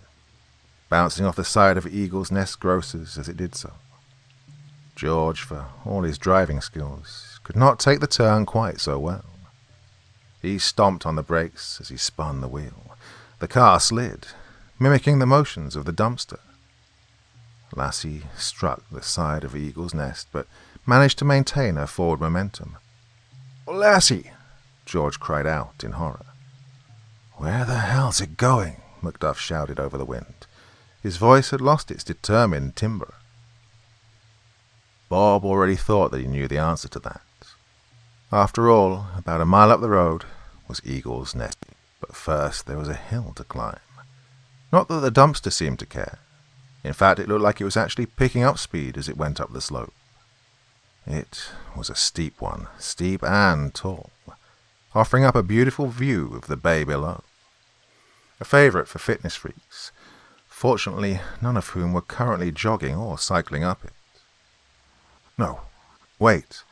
bouncing off the side of Eagle's Nest Grocers as it did so. George, for all his driving skills, could not take the turn quite so well. He stomped on the brakes as he spun the wheel. The car slid, mimicking the motions of the dumpster. Lassie struck the side of Eagle's Nest, but managed to maintain her forward momentum. "Lassie!" George cried out in horror. "Where the hell's it going?" Macduff shouted over the wind. His voice had lost its determined timbre. Bob already thought that he knew the answer to that. After all, about a mile up the road was Eagle's Nest, but first there was a hill to climb. Not that the dumpster seemed to care. In fact, it looked like it was actually picking up speed as it went up the slope. It was a steep one, steep and tall, offering up a beautiful view of the bay below. A favourite for fitness freaks, fortunately none of whom were currently jogging or cycling up it. No, wait.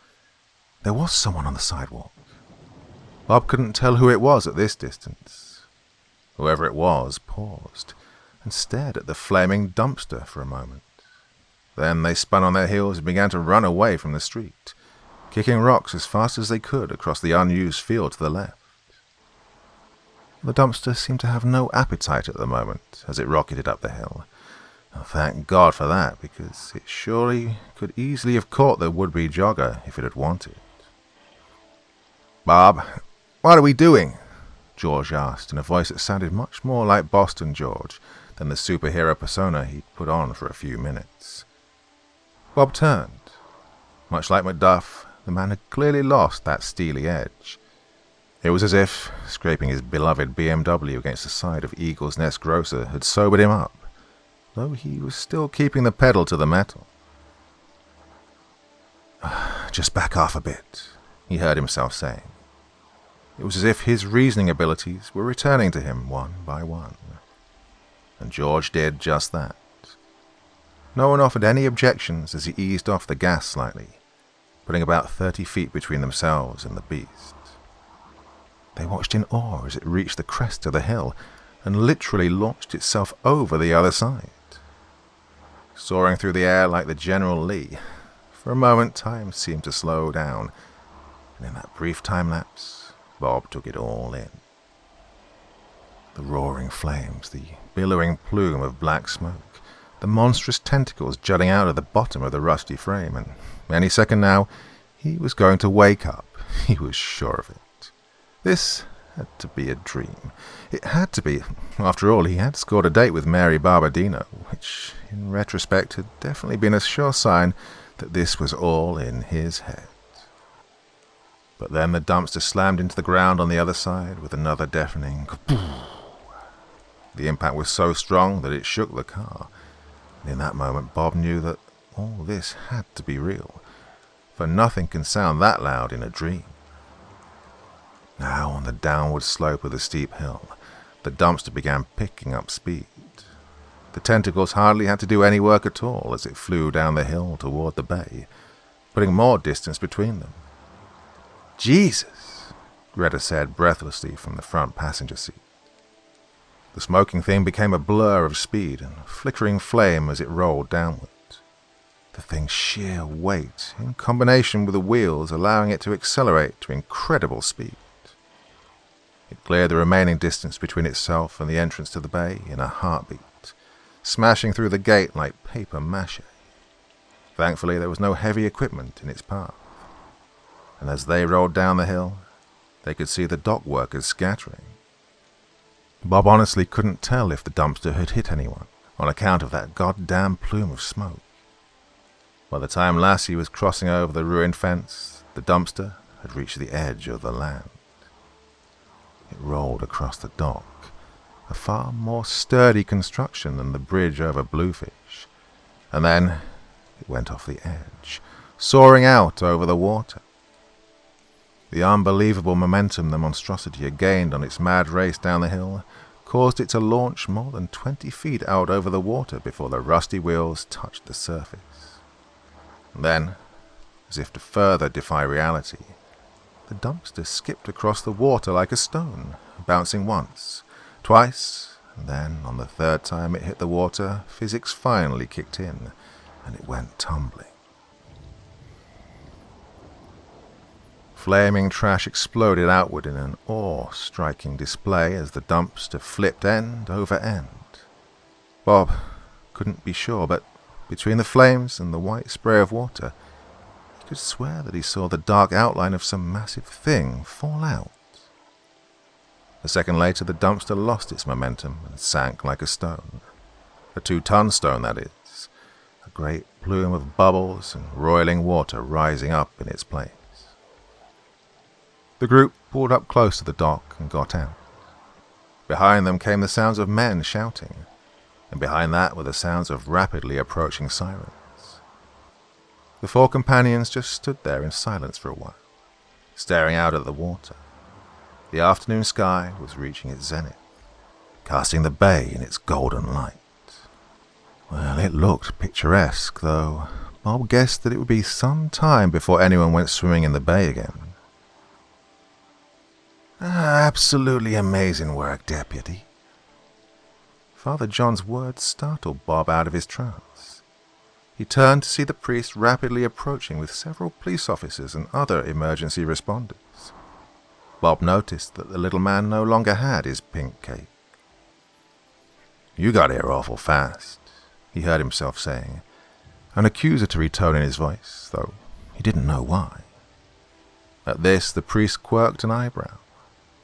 There was someone on the sidewalk. Bob couldn't tell who it was at this distance. Whoever it was paused and stared at the flaming dumpster for a moment. Then they spun on their heels and began to run away from the street, kicking rocks as fast as they could across the unused field to the left. The dumpster seemed to have no appetite at the moment as it rocketed up the hill. Thank God for that, because it surely could easily have caught the would-be jogger if it had wanted. "Bob, what are we doing?" George asked in a voice that sounded much more like Boston George than the superhero persona he'd put on for a few minutes. Bob turned. Much like Macduff, the man had clearly lost that steely edge. It was as if scraping his beloved BMW against the side of Eagle's Nest grocer had sobered him up, though he was still keeping the pedal to the metal. "Just back off a bit," he heard himself saying. It was as if his reasoning abilities were returning to him one by one. And George did just that. No one offered any objections as he eased off the gas slightly, putting about 30 feet between themselves and the beast. They watched in awe as it reached the crest of the hill and literally launched itself over the other side. Soaring through the air like the General Lee, for a moment time seemed to slow down, and in that brief time lapse, Bob took it all in. The roaring flames, the billowing plume of black smoke, the monstrous tentacles jutting out of the bottom of the rusty frame, and any second now, he was going to wake up. He was sure of it. This had to be a dream. It had to be. After all, he had scored a date with Mary Barbadino, which, in retrospect, had definitely been a sure sign that this was all in his head. But then the dumpster slammed into the ground on the other side with another deafening kaboom. The impact was so strong that it shook the car, and in that moment Bob knew that all this had to be real, for nothing can sound that loud in a dream. Now, on the downward slope of the steep hill, the dumpster began picking up speed. The tentacles hardly had to do any work at all as it flew down the hill toward the bay, putting more distance between them. "Jesus!" Greta said breathlessly from the front passenger seat. The smoking thing became a blur of speed and flickering flame as it rolled downward. The thing's sheer weight, in combination with the wheels, allowing it to accelerate to incredible speed. It cleared the remaining distance between itself and the entrance to the bay in a heartbeat, smashing through the gate like paper mache. Thankfully, there was no heavy equipment in its path, and as they rolled down the hill, they could see the dock workers scattering. Bob honestly couldn't tell if the dumpster had hit anyone, on account of that goddamn plume of smoke. By the time Lassie was crossing over the ruined fence, the dumpster had reached the edge of the land. It rolled across the dock, a far more sturdy construction than the bridge over Bluefish, and then it went off the edge, soaring out over the water. The unbelievable momentum the monstrosity had gained on its mad race down the hill caused it to launch more than 20 feet out over the water before the rusty wheels touched the surface. And then, as if to further defy reality, the dumpster skipped across the water like a stone, bouncing once, twice, and then, on the third time it hit the water, physics finally kicked in, and it went tumbling. Flaming trash exploded outward in an awe-striking display as the dumpster flipped end over end. Bob couldn't be sure, but between the flames and the white spray of water, he could swear that he saw the dark outline of some massive thing fall out. A second later, the dumpster lost its momentum and sank like a stone. A 2-ton stone, that is. A great plume of bubbles and roiling water rising up in its place. The group pulled up close to the dock and got out. Behind them came the sounds of men shouting, and behind that were the sounds of rapidly approaching sirens. The 4 companions just stood there in silence for a while, staring out at the water. The afternoon sky was reaching its zenith, casting the bay in its golden light. Well, it looked picturesque, though Bob guessed that it would be some time before anyone went swimming in the bay again. Absolutely amazing work, Deputy. Father John's words startled Bob out of his trance. He turned to see the priest rapidly approaching with several police officers and other emergency responders. Bob noticed that the little man no longer had his pink cape. "You got here awful fast," he heard himself saying, an accusatory tone in his voice, though he didn't know why. At this, the priest quirked an eyebrow,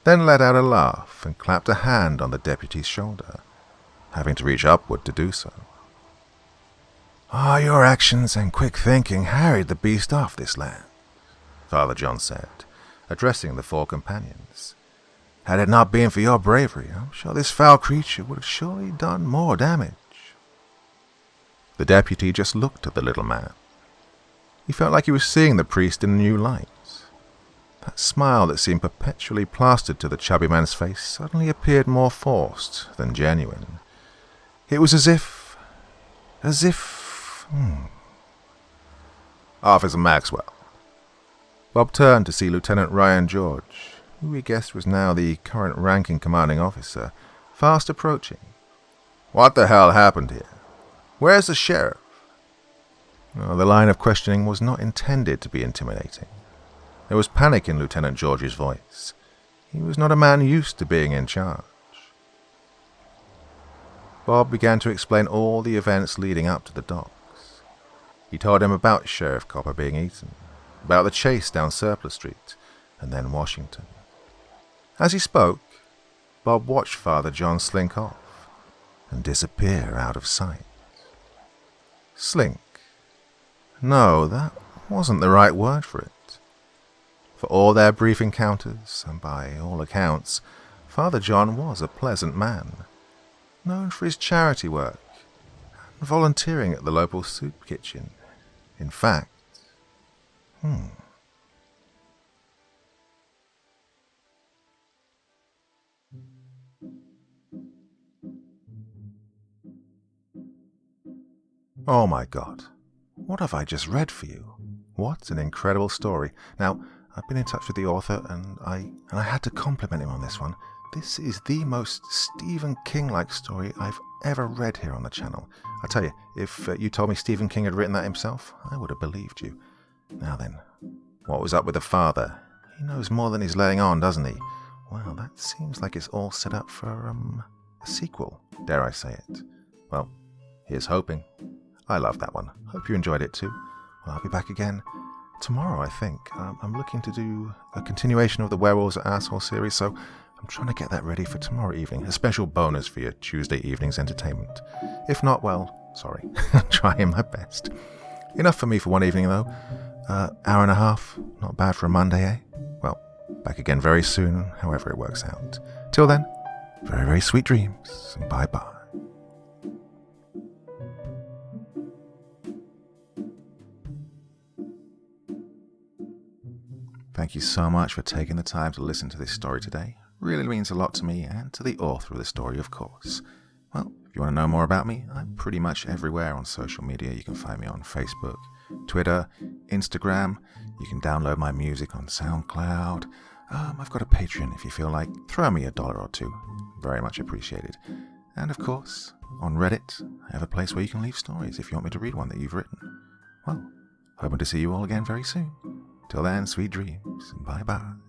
then let out a laugh and clapped a hand on the deputy's shoulder, having to reach upward to do so. "Your actions and quick thinking harried the beast off this land," Father John said, addressing the 4 companions. "Had it not been for your bravery, I'm sure this foul creature would have surely done more damage." The deputy just looked at the little man. He felt like he was seeing the priest in a new light. That smile that seemed perpetually plastered to the chubby man's face suddenly appeared more forced than genuine. It was as if... Officer Maxwell. Bob turned to see Lieutenant Ryan George, who he guessed was now the current ranking commanding officer, fast approaching. "What the hell happened here? Where's the sheriff?" The line of questioning was not intended to be intimidating. There was panic in Lieutenant George's voice. He was not a man used to being in charge. Bob began to explain all the events leading up to the docks. He told him about Sheriff Copper being eaten, about the chase down Surplus Street, and then Washington. As he spoke, Bob watched Father John slink off and disappear out of sight. Slink? No, that wasn't the right word for it. For all their brief encounters, and by all accounts, Father John was a pleasant man, known for his charity work and volunteering at the local soup kitchen. In fact, Oh my God, what have I just read for you? What an incredible story. Now, I've been in touch with the author and I had to compliment him on this one. This is the most Stephen King-like story I've ever read here on the channel. I tell you, if you told me Stephen King had written that himself, I would have believed you. Now then, what was up with the father? He knows more than he's letting on, doesn't he? Well, that seems like it's all set up for, a sequel, dare I say it. Well, here's hoping. I love that one. Hope you enjoyed it too. Well, I'll be back again tomorrow, I think. I'm looking to do a continuation of the Werewolves at Asshole series, so I'm trying to get that ready for tomorrow evening. A special bonus for your Tuesday evening's entertainment. If not, well, sorry. I'm trying my best. Enough for me for one evening, though. Hour and a half. Not bad for a Monday, eh? Well, back again very soon, however it works out. Till then, very, very sweet dreams, and bye-bye. Thank you so much for taking the time to listen to this story today. Really means a lot to me and to the author of the story, of course. Well, if you want to know more about me, I'm pretty much everywhere on social media. You can find me on Facebook, Twitter, Instagram. You can download my music on SoundCloud. I've got a Patreon if you feel like. Throw me $1 or $2. Very much appreciated. And of course, on Reddit, I have a place where you can leave stories if you want me to read one that you've written. Well, hoping to see you all again very soon. Till then, sweet dreams, and bye-bye.